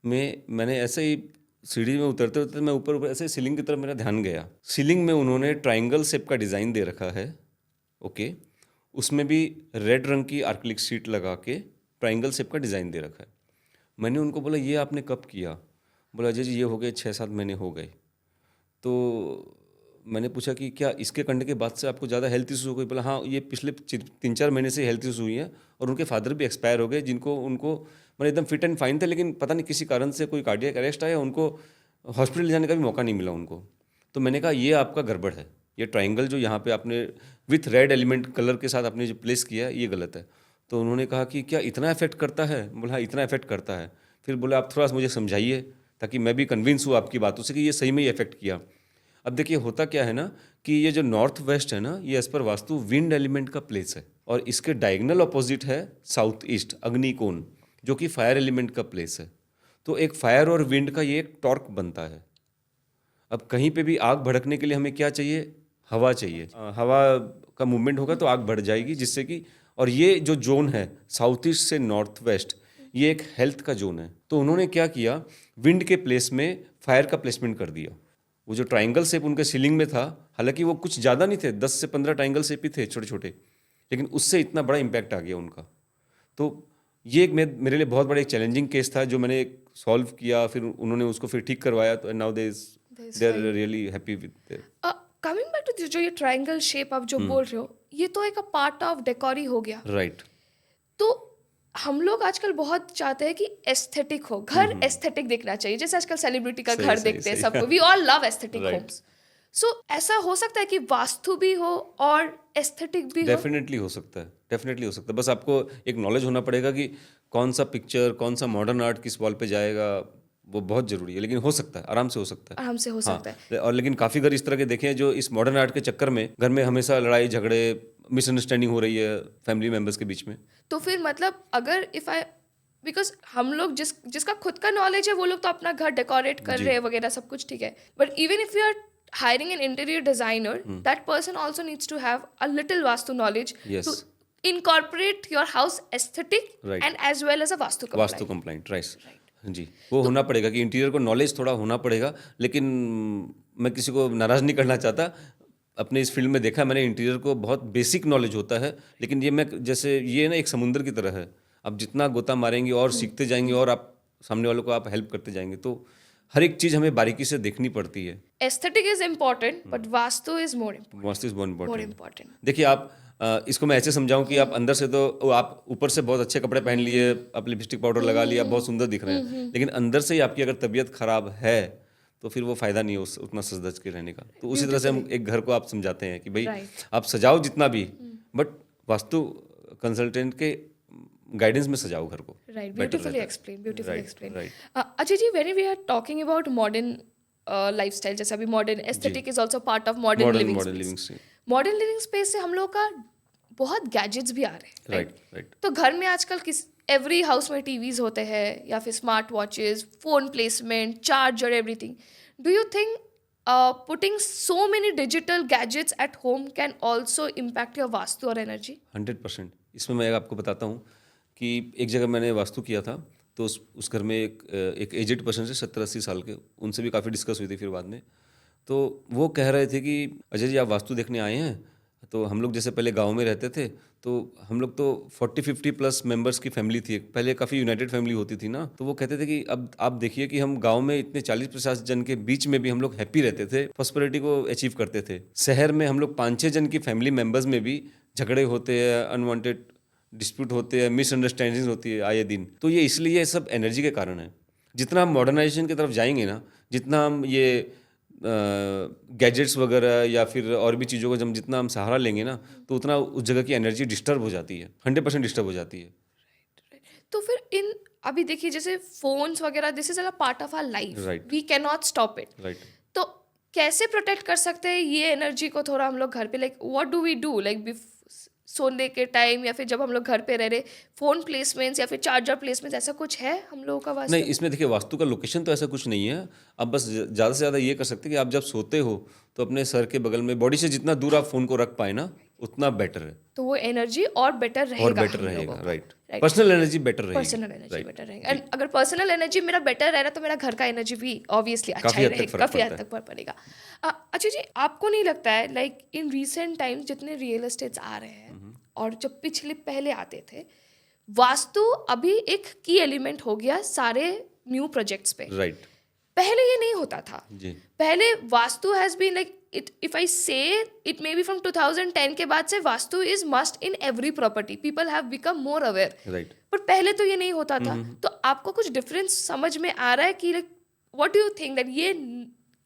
में मैंने ऐसे ही सीढ़ी में उतरते उतरते मैं ऊपर ऊपर ऐसे सीलिंग की तरफ मेरा ध्यान गया। सीलिंग में उन्होंने ट्राइंगल शेप का डिज़ाइन दे रखा है। ओके। उसमें भी रेड रंग की आर्कलिक शीट लगा के ट्राइंगल शेप का डिज़ाइन दे रखा है। मैंने उनको बोला ये आपने कब किया? बोला अजय जी, ये हो गए 6-7 महीने हो गए। तो मैंने पूछा कि क्या इसके करने के बाद से आपको ज़्यादा हेल्थ इशू हो गई? बोला हाँ, ये पिछले 3-4 महीने से हेल्थ इशू हुई हैं, और उनके फादर भी एक्सपायर हो गए, जिनको उनको मैंने एकदम फिट एंड फाइन थे, लेकिन पता नहीं किसी कारण से कोई कार्डियक अरेस्ट आया, उनको हॉस्पिटल जाने का भी मौका नहीं मिला उनको। तो मैंने कहा ये आपका गड़बड़ है, ये ट्राइंगल जो यहाँ पे आपने विथ रेड एलिमेंट कलर के साथ आपने जो प्लेस किया है, ये गलत है। तो उन्होंने कहा कि क्या इतना इफेक्ट करता है? बोला हाँ, इतना इफेक्ट करता है। फिर बोले आप थोड़ा सा मुझे समझाइए, ताकि मैं भी कन्विंस हूँ आपकी बातों से कि ये सही में ही इफेक्ट किया। अब देखिए होता क्या है ना, कि ये जो नॉर्थ वेस्ट है ना, ये एज पर वास्तु विंड एलिमेंट का प्लेस है, और इसके डायगोनल अपोजिट है साउथ ईस्ट अग्निकोण, जो कि फायर एलिमेंट का प्लेस है। तो एक फायर और विंड का ये एक टॉर्क बनता है। अब कहीं पे भी आग भड़कने के लिए हमें क्या चाहिए? हवा चाहिए। हवा का मूवमेंट होगा तो आग बढ़ जाएगी, जिससे कि और ये जो जोन है साउथ ईस्ट से नॉर्थ वेस्ट, ये एक हेल्थ का जोन है। तो उन्होंने क्या किया, विंड के प्लेस में फायर का प्लेसमेंट कर दिया। वो जो ट्राइंगल शेप उनके सीलिंग में था, हालांकि वो कुछ ज़्यादा नहीं थे, 10 से 15 ट्राइंगल शेप ही थे छोटे छोटे, लेकिन उससे इतना बड़ा इम्पैक्ट आ गया उनका। तो ये एक मेरे लिए बहुत बड़ा एक चैलेंजिंग केस था जो मैंने सॉल्व किया, फिर उन्होंने उसको फिर ठीक करवाया। तो now they are really happy with. Coming back to जो ये ट्रायंगल शेप आप जो बोल रहे हो, ये तो एक पार्ट ऑफ डेकोर ही हो गया। राइट। तो हम लोग आजकल बहुत चाहते हैं कि एस्थेटिक हो, घर एस्थेटिक दिखना चाहिए, जैसे आजकल सेलिब्रिटी का घर देखते हैं सबको, we all love aesthetic homes. So ऐसा हो सकता है कि वास्तु भी हो और एस्थेटिक भी हो? डेफिनेटली हो सकता है, डेफिनेटली हो सकता है। बस आपको एक नॉलेज होना पड़ेगा कि कौन सा पिक्चर, कौन सा मॉडर्न आर्ट किस वॉल पे जाएगा, वो बहुत ज़रूरी है। लेकिन हो सकता है, आराम से हो सकता है। आराम से हो सकता है। और लेकिन काफ़ी घर इस तरह के देखे हैं जो इस मॉडर्न आर्ट के चक्कर में घर में हमेशा लड़ाई झगड़े, मिसअंडरस्टैंडिंग हो रही है फैमिली मेम्बर्स के बीच में। तो फिर मतलब अगर इफ आई, बिकॉज हम लोग जिसका खुद का नॉलेज है वो लोग तो अपना घर डेकोरेट कर रहे हैं वगैरह सब कुछ ठीक है, but even if you are hiring an interior designer, that person also needs to have a little vastu knowledge Yes. to incorporate your house aesthetic Right. and as well as a vastu compliant. Vastu compliant, right जी। वो होना पड़ेगा कि interior को knowledge थोड़ा होना पड़ेगा। लेकिन मैं किसी को नाराज़ नहीं करना चाहता। अपने इस फील्ड में देखा मैंने, इंटीरियर को बहुत बेसिक नॉलेज होता है, लेकिन ये मैं जैसे ये ना एक समुंदर की तरह है। आप जितना गोता मारेंगे और सीखते जाएंगे और आप सामने वालों को आप हेल्प करते जाएंगे, तो हर एक चीज़ हमें बारीकी से देखनी पड़ती है। Aesthetic is important, but vastu is more important. Vastu is बहुत More इम्पोर्टेंट। important. देखिए आप इसको मैं ऐसे समझाऊं कि आप अंदर से तो आप ऊपर से बहुत अच्छे कपड़े पहन लिए, आप लिपस्टिक पाउडर लगा लिया, आप बहुत सुंदर दिख रहे हैं, लेकिन अंदर से ही आपकी अगर तबीयत खराब है तो फिर वो फायदा नहीं है उतना सज धज के रहने का। तो उसी तरह से हम एक घर को आप समझाते हैं कि भाई Right. आप सजाओ जितना भी, बट वास्तु कंसल्टेंट के गाइडेंस में सजाओ घर को। Right, Better beautifully रहता है। explained, beautifully Right, explained. right. Ajay ji, when we are talking about modern lifestyle, जैसे अभी modern aesthetic is also part of modern living modern space. Living से। मॉडर्न लिविंग स्पेस से हम लोग का बहुत गैजेट्स भी आ रहे हैं, राइट राइट। तो घर में आजकल एवरी हाउस में टीवीज होते हैं या फिर smart watches, phone placement, charger, everything. Do you think putting so many digital gadgets at home can also impact your vastu और एनर्जी? 100%। इसमें मैं आपको बताता हूँ कि एक जगह मैंने वास्तु किया था, तो उस घर में एक एजेड पर्सन से 70-80 साल के, उनसे भी काफ़ी डिस्कस हुई थी फिर बाद में। तो वो कह रहे थे कि अजय जी आप वास्तु देखने आए हैं। तो हम लोग जैसे पहले गांव में रहते थे, तो हम लोग तो 40-50 प्लस मेंबर्स की फैमिली थी, पहले काफ़ी यूनाइटेड फैमिली होती थी ना। तो वो कहते थे कि अब आप देखिए कि हम गांव में इतने 40-50 जन के बीच में भी हम लोग हैप्पी रहते थे, प्रॉस्पेरिटी को अचीव करते थे। शहर में हम लोग 5-6 जन की फैमिली मेंबर्स में भी झगड़े होते हैं, अनवांटेड डिस्प्यूट होते हैं, मिसअंडरस्टैंडिंग होती है आए दिन। तो ये इसलिए सब एनर्जी के कारण है। जितना हम मॉडर्नाइजेशन की तरफ जाएंगे ना, जितना हम ये गैजेट्स वगैरह या फिर और भी चीज़ों को जितना हम सहारा लेंगे ना, तो उतना उस जगह की एनर्जी डिस्टर्ब हो जाती है, 100% डिस्टर्ब हो जाती है। तो फिर इन अभी देखिए जैसे फोन्स वगैरह, this is a part of our life, Right. We can not stop it. Right. तो कैसे प्रोटेक्ट कर सकते हैं ये एनर्जी को थोड़ा हम लोग घर पे, like what do we do, like सोने के टाइम या फिर जब हम लोग घर पे रह रहे, फोन प्लेसमेंट्स या फिर चार्जर प्लेसमेंट्स, ऐसा कुछ है हम लोगों का वास्तु? नहीं, इसमें देखिए वास्तु का लोकेशन तो ऐसा कुछ नहीं है। आप बस ज़्यादा से ज़्यादा ये कर सकते हैं कि आप जब सोते हो तो अपने सर के बगल में, बॉडी से जितना दूर आप फ़ोन को रख पाए ना, उतना बेटर है तो वो एनर्जी और बेटर रहेगा, और बेटर हम रहेगा। लोगों का। Right. Right. Personal energy better रहेगी। Personal energy Right. बेटर रहेगा, एंड अगर पर्सनल एनर्जी मेरा बेटर रह रहा है तो मेरा घर का एनर्जी भी ऑब्वियसली अच्छा काफी ही हद तक रहेगा, फर्क काफी हद पड़ता तक फर्क पड़ेगा। अच्छा जी, आपको नहीं लगता है लाइक इन रीसेंट टाइम्स जितने रियल एस्टेट्स आ रहे हैं और जब पहले आते थे, वास्तु अभी एक की एलिमेंट हो गया सारे न्यू प्रोजेक्ट्स पे। राइट। पहले ये नहीं होता था। जी। पहले vastu has been like it, if I say it may be from 2010 के बाद से vastu is must in every property, people have become more aware. Right. पर पहले तो ये नहीं होता था। तो आपको कुछ डिफरेंस समझ में आ रहा है कि like what do you think that ये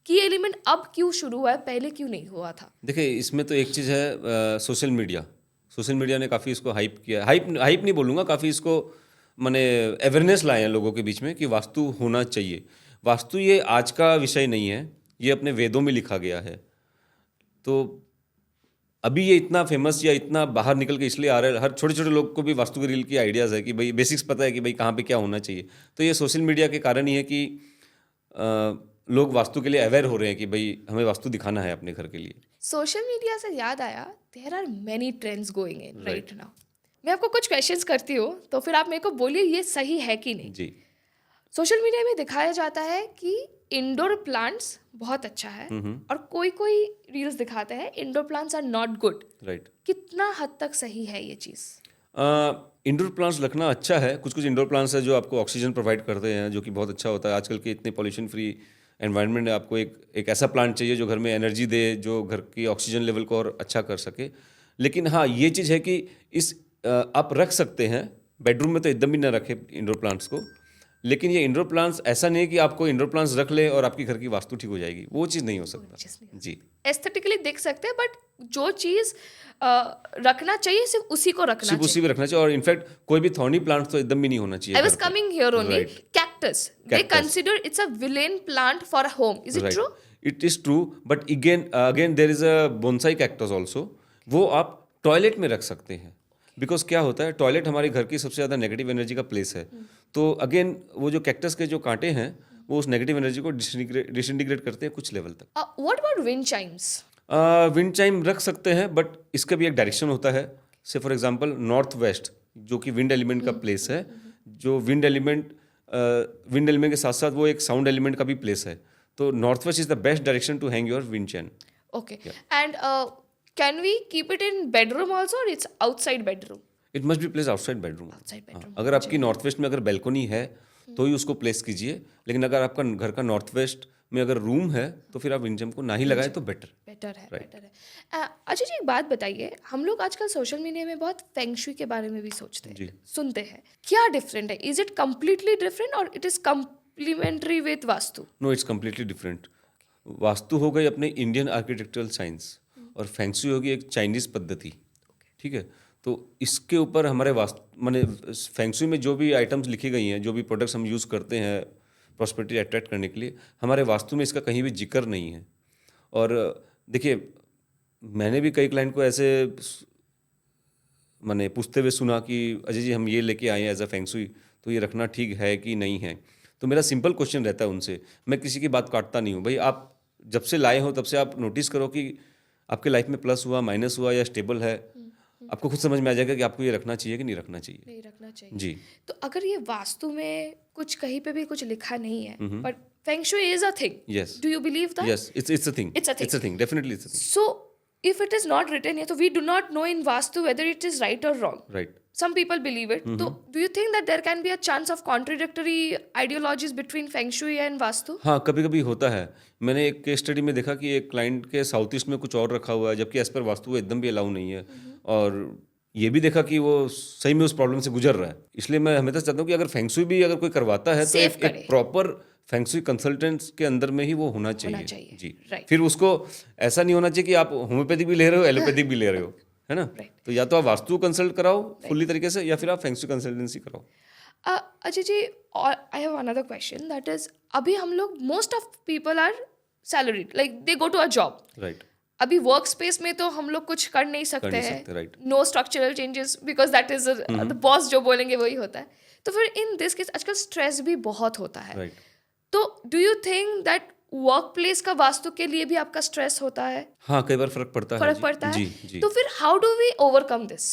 की एलिमेंट अब क्यों शुरू हुआ है, पहले क्यों नहीं हुआ था? देखिए इसमें तो एक चीज़ है, सोशल मीडिया ने काफ़ी इसको हाइप किया। हाइप नहीं बोलूँगा, काफ़ी इसको माने अवेयरनेस लाए हैं लोगों के बीच में कि वास्तु होना चाहिए। वास्तु ये आज का विषय नहीं है, ये अपने वेदों में लिखा गया है। तो अभी ये इतना फेमस या इतना बाहर निकल के इसलिए आ रहा है, हर छोटे छोटे लोग को भी वास्तु के रील की आइडियाज़ है कि भाई बेसिक्स पता है कि भाई कहाँ पे क्या होना चाहिए। तो ये सोशल मीडिया के कारण ही है कि लोग वास्तु के लिए अवेयर हो रहे हैं कि भाई हमें वास्तु दिखाना है अपने घर के लिए। सोशल मीडिया से याद आया, there are many trends going in right now. मैं आपको कुछ क्वेश्चंस करती हूँ तो फिर आप मेरे को बोलिए ये सही है कि नहीं। जी। सोशल मीडिया में दिखाया जाता है कि इंडोर प्लांट्स बहुत अच्छा है और कोई कोई रील्स दिखाते हैं indoor plants are not good. Right. कितना हद तक सही है ये चीज़? इंडोर प्लांट्स रखना अच्छा है। कुछ कुछ इंडोर प्लांट्स है जो आपको ऑक्सीजन प्रोवाइड करते हैं, जो कि बहुत अच्छा होता है। आजकल के इतने पॉल्यूशन फ्री एनवायरनमेंट में आपको एक ऐसा प्लांट चाहिए जो घर में एनर्जी दे, जो घर की ऑक्सीजन लेवल को और अच्छा कर सके। लेकिन हाँ, ये चीज़ है कि आप रख सकते हैं बेडरूम में, तो एकदम भी ना रखें इंडोर प्लांट्स को। लेकिन ये इंडोर प्लांट्स ऐसा नहीं है कि आपको इंडोर प्लांट्स रख ले और आपकी घर की वास्तु ठीक हो जाएगी, वो चीज़ नहीं हो सकता। जी। एस्थेटिकली दिख सकते हैं बट जो चीज़ रखना चाहिए सिर्फ उसी को रखना सिर्फ चाहिए। उसी में रखना चाहिए। और इनफैक्ट कोई भी थॉर्नी प्लांट तो एकदम भी नहीं होना चाहिए I was घर पे। coming here only. Right. Cactus. They Cactus. consider it's a villain plant for a home. Is it Right. true? It is true, but again there is a bonsai cactus also. वो आप toilet में रख सकते हैं। Because क्या होता है, toilet हमारे घर की सबसे ज़्यादा नेगेटिव एनर्जी का प्लेस है। तो अगेन वो जो कैक्टस के जो कांटे हैं वो उस नेगेटिव एनर्जी को डिसइंटीग्रेट करते हैं कुछ लेवल तक। What about wind chimes? Wind chime रख सकते हैं, बट इसका भी एक डायरेक्शन होता है। से फॉर एग्जांपल नॉर्थ वेस्ट, जो कि विंड एलिमेंट का प्लेस है, जो विंड एलिमेंट के साथ साथ वो एक साउंड एलिमेंट का भी प्लेस है। तो north west is the best direction to hang your wind chain. Okay. And can we keep it in bedroom also or it's outside bedroom? It must be place outside bedroom. Outside bedroom. अगर आपकी north west में अगर balcony है तो ही उसको place कीजिए। लेकिन अगर आपका घर का नॉर्थ वेस्ट में अगर रूम है तो फिर आप विंड चैम को ना ही लगाए तो बेटर। बेटर है, बेटर है। अच्छा जी, एक बात बताइए, हम लोग आजकल सोशल मीडिया में बहुत फेंग शुई के बारे में भी सोचते हैं, सुनते हैं। क्या डिफरेंट है? इज इट कम्प्लीटली डिफरेंट और it is complementary with vastu? No, it's completely different. Vastu हो गई अपने इंडियन आर्किटेक्चरल साइंस और फेंग शुई होगी एक चाइनीज़ पद्धति। ठीक है, तो इसके ऊपर हमारे वास्तु माने फेंग शुई में जो भी आइटम्स लिखी गई हैं, जो भी प्रोडक्ट्स हम यूज़ करते हैं प्रॉस्पेरिटी अट्रैक्ट करने के लिए, हमारे वास्तु में इसका कहीं भी जिक्र नहीं है। और देखिए, मैंने भी कई क्लाइंट को ऐसे मैंने पूछते हुए सुना कि अजय जी हम ये लेके आए हैं एज अ फेंग शुई, तो ये रखना ठीक है कि नहीं है। तो मेरा सिंपल क्वेश्चन रहता है उनसे, मैं किसी की बात काटता नहीं हूँ। भाई आप जब से लाए हो तब से आप नोटिस करो कि आपके लाइफ में प्लस हुआ, माइनस हुआ या स्टेबल है। आपको खुद समझ में आ जाएगा कि आपको ये रखना चाहिए कि नहीं रखना चाहिए। नहीं रखना चाहिए जी। तो अगर ये वास्तु में कुछ कहीं पे भी कुछ लिखा नहीं है but feng shui is a thing, yes, do you believe that? Yes, it's a thing, It's a thing. It's a thing, definitely it's a thing. So if it is not written here, so we do not know in vastu whether it is right or wrong. Right. Some people believe it. So do you think that there can be a chance of contradictory ideologies between feng shui and vastu? हाँ, कभी कभी होता है। मैंने एक case study में देखा कि एक क्लाइंट के साउथ ईस्ट में कुछ और रखा हुआ है, जबकि एज पर वास्तु वो एकदम भी अलाउ नहीं है। और ये भी देखा कि वो सही में उस प्रॉब्लम से गुजर रहा है। इसलिए मैं हमेशा चाहता हूँ कि अगर फेंग शुई भी अगर कोई करवाता है तो Safe एक करे। प्रॉपर फेंग शुई कंसल्टेंट्स के अंदर में ही वो होना चाहिए। चाहिए, जी। right. फिर उसको ऐसा नहीं होना चाहिए कि आप होम्योपैथिक भी ले रहे हो, एलोपैथिक भी ले रहे हो, है ना। Right. तो या तो आप वास्तु कंसल्ट कराओ फुल्ली तरीके से, या फिर आप फेंग शुई कंसल्टेंसी कराओ। Ajay ji, I have another question. That is, अभी हम लोग most of people are salaried, like they go to a job. Right. अभी वर्क स्पेस में तो हम लोग कुछ कर नहीं सकते नहीं हैं, सकते, right. No structural changes because that is the boss जो बोलेंगे वही होता है। तो फिर इन दिस केस आजकल स्ट्रेस भी बहुत होता है। राइट। तो do you think that work place का वास्तु के लिए भी आपका स्ट्रेस होता है? हाँ, कई बार फर्क पड़ता है। फर्क जी, पड़ता है? जी, जी। तो फिर how do we overcome this?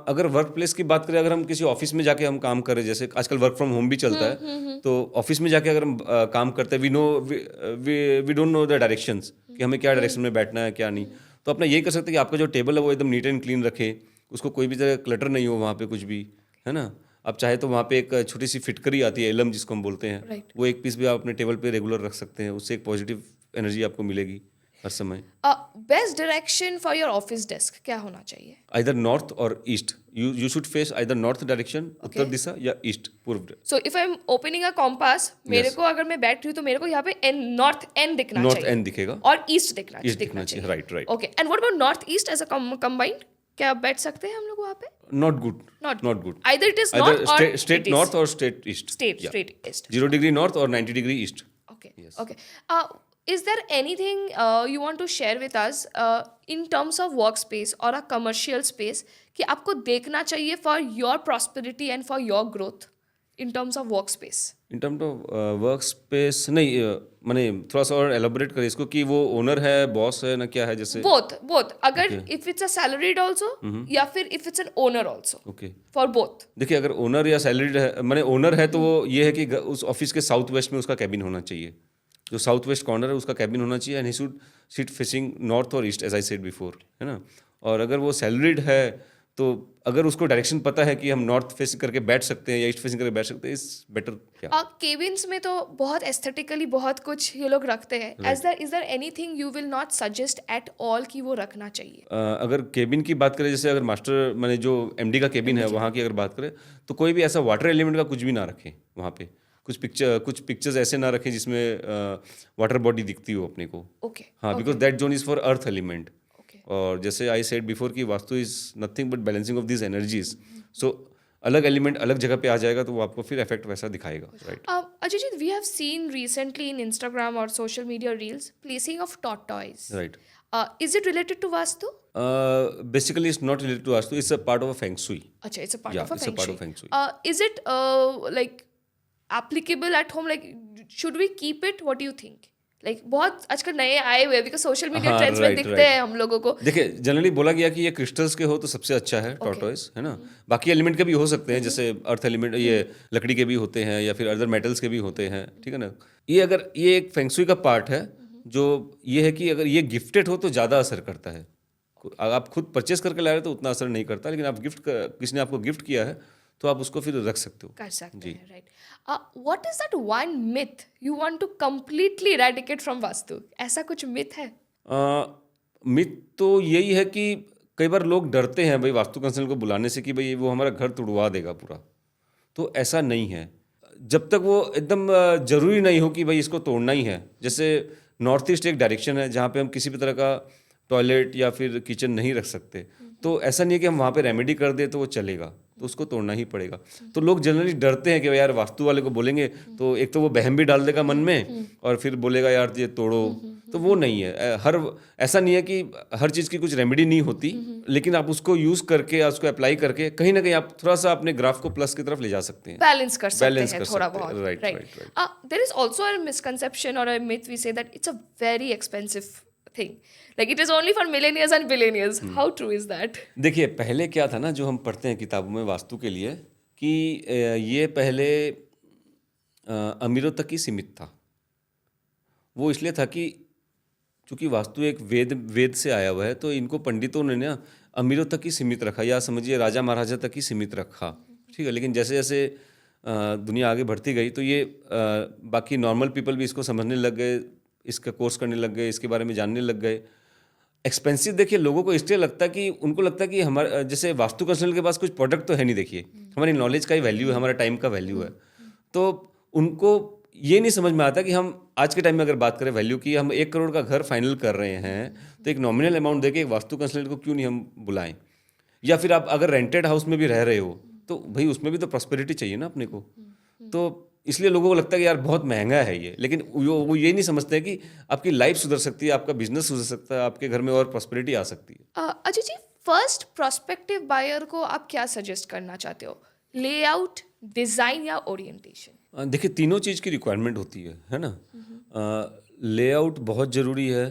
अगर वर्क प्लेस की बात करें, अगर हम किसी ऑफिस में जाके हम काम करें, जैसे आजकल वर्क फ्रॉम होम भी चलता है, तो ऑफिस में जाके अगर हम काम करते हैं, we don't know the directions कि हमें क्या डायरेक्शन में बैठना है क्या नहीं। तो अपना यही कर सकते हैं कि आपका जो टेबल है वो एकदम नीट एंड क्लीन रखे, उसको कोई भी जगह क्लटर नहीं हो वहाँ पे कुछ भी, है ना। आप चाहे तो वहाँ पे एक छोटी सी फिटकरी आती है, एलम जिसको हम बोलते हैं, Right. वो एक पीस भी आप अपने टेबल पे रेगुलर रख सकते हैं। उससे एक पॉजिटिव एनर्जी आपको मिलेगी हर समय। Best direction for your office desk क्या होना चाहिए? आइदर नॉर्थ और east, you should face either north direction, उत्तर दिशा, या ईस्ट पूर्व। So if I am opening a compass, मेरे को अगर मैं बैठ रही हूँ तो मेरे को यहाँ पे नॉर्थ एंड दिखना नॉर्थ चाहिए एंड दिखेगा और ईस्ट दिखना ईस्ट दिखना चाहिए। Right, right. Okay, and what about north east as a combined? क्या आप बैठ सकते हैं हम लोग वहाँ पे? Not good, Not not good. Either it is north or straight north or straight east. straight east. 0 degree north और 90 degree east. Okay. Yes. Okay. Is there anything you want to share with us in terms of workspace or a commercial space कि आपको देखना चाहिए for your prosperity and for your growth in terms of workspace? In terms of work space नहीं, मैंने थोड़ा सा और elaborate करें इसको कि वो ओनर है, बॉस है ना, क्या है जैसे? Both. अगर if it's a salaried also या फिर if it's an owner also. Okay, For both. देखिए अगर ओनर या सैलरीड है, मैंने ओनर है तो वो ये है कि उस ऑफिस के साउथ वेस्ट में उसका कैबिन होना चाहिए, जो साउथ वेस्ट कॉर्नर है उसका कैबिन होना चाहिए, and he should sit facing north और east as I said before, है ना। और अगर वो सैलरीड है तो अगर उसको डायरेक्शन पता है कि हम नॉर्थ फेसिंग करके बैठ सकते हैं या ईस्ट फेसिंग करके बैठ सकते हैं, इज बेटर। क्या केबिन्स में तो बहुत एस्थेटिकली बहुत कुछ ये लोग रखते हैं. Is there anything you will not suggest at all कि वो रखना चाहिए? अगर केबिन की बात करें, जैसे अगर मास्टर मैंने जो एमडी का केबिन है वहाँ की अगर बात करें, तो कोई भी ऐसा वाटर एलिमेंट का कुछ भी ना रखें वहाँ पे। कुछ पिक्चर्स ऐसे ना रखें जिसमें वाटर बॉडी दिखती हो अपने को। ओके. हाँ, because that zone is for earth element. Okay. और जैसे आई सेड बिफोर कि vastu is nothing but balancing of this energies. So अलग एलिमेंट अलग जगह पे आ जाएगा तो वो आपको फिर इफेक्ट वैसा दिखाएगा, right? Ajit, we have seen recently in Instagram or social media reels placing of tortoise. Right. Is it related to Vastu? Basically it's not related to Vastu, it's a part of a Feng Shui. Acha, it's a part Yeah, of a it's a feng part shui. of Feng Shui. Is it like applicable at home? Like, should we keep it? What do you think? Like, बहुत आजकल नए आए हुए because social media हाँ, trends में right, दिखते right. हैं हम लोगों को. देखिए जनरली बोला गया कि ये क्रिस्टल्स के हो तो सबसे अच्छा है टॉर्टोइस, है ना। बाकी एलिमेंट के भी हो सकते हैं, जैसे अर्थ एलिमेंट, ये लकड़ी के भी होते हैं या फिर अदर मेटल्स के भी होते हैं, ठीक है ना। ये अगर ये एक फेंगशुई का पार्ट है, जो ये है कि अगर ये गिफ्टेड हो तो ज़्यादा असर करता है। अगर आप खुद परचेस करके ला रहे हो तो उतना असर नहीं करता, लेकिन आप किसी ने आपको गिफ्ट किया है तो आप उसको फिर रख सकते हो। कर सकते हैं, right. What is that one myth you want to completely eradicate from vastu? ऐसा कुछ मिथ है? मिथ तो यही है कि कई बार लोग डरते हैं भाई वास्तु कंसल्टेंट को बुलाने से कि भाई वो हमारा घर तुड़वा देगा पूरा। तो ऐसा नहीं है, जब तक वो एकदम जरूरी नहीं हो कि भाई इसको तोड़ना ही है। जैसे नॉर्थ ईस्ट एक डायरेक्शन है जहाँ पे हम किसी भी तरह का टॉयलेट या फिर किचन नहीं रख सकते, तो ऐसा नहीं है कि हम वहाँ पे रेमेडी कर दे तो वो चलेगा, तो उसको तोड़ना ही पड़ेगा। तो लोग जनरली डरते हैं कि यार वास्तु वाले को बोलेंगे तो एक तो वो बहम भी डाल देगा मन में और फिर बोलेगा यार ये तोड़ो, तो वो नहीं है। ऐसा नहीं है कि हर चीज़ की कुछ रेमेडी नहीं होती, लेकिन आप उसको यूज़ करके उसको अप्लाई करके कहीं ना कहीं आप थोड़ा सा अपने ग्राफ को प्लस की तरफ ले जा सकते हैं, बैलेंस कर सकते बैलेंस हैं कर थोड़ा सकते हैं, बहुत, right right. Right right. There is also a misconception or a myth we say that it's a very expensive thing. Like it is only for millionaires and billionaires. How true is that? देखिए पहले क्या था ना, जो हम पढ़ते हैं किताबों में वास्तु के लिए, कि ये पहले अमीरों तक ही सीमित था। वो इसलिए था कि चूंकि वास्तु एक वेद से आया हुआ है, तो इनको पंडितों ने ना अमीरों तक ही सीमित रखा, या समझिए राजा महाराजा तक ही सीमित रखा, ठीक है। लेकिन जैसे जैसे दुनिया आगे बढ़ती गई तो ये बाकी नॉर्मल पीपल भी इसको समझने लग गए, इसका कोर्स करने लग गए, इसके बारे में जानने लग गए। एक्सपेंसिव देखिए लोगों को इसलिए लगता है कि उनको लगता है कि हमारे जैसे वास्तु कंसल्टेंट के पास कुछ प्रोडक्ट तो है नहीं, देखिए हमारी नॉलेज का ही वैल्यू है, हमारा टाइम का वैल्यू है। तो उनको ये नहीं समझ में आता कि हम आज के टाइम में अगर बात करें वैल्यू की, हम 1 करोड़ का घर फाइनल कर रहे हैं तो एक नॉमिनल अमाउंट देके एक वास्तु कंसल्टेंट को क्यों नहीं हम बुलाएं। या फिर आप अगर रेंटेड हाउस में भी रह रहे हो तो भाई उसमें भी तो प्रॉस्पेरिटी चाहिए ना अपने को। तो इसलिए लोगों को लगता है कि यार बहुत महंगा है ये, लेकिन वो ये नहीं समझते कि आपकी लाइफ सुधर सकती है, आपका बिजनेस सुधर सकता है, आपके घर में और प्रॉस्पेरिटी आ सकती है। Ajay ji, first prospective buyer को आप क्या सजेस्ट करना चाहते हो? लेआउट, डिजाइन या ओरिएंटेशन? देखिए तीनों चीज़ की रिक्वायरमेंट होती है ना। लेआउट बहुत ज़रूरी है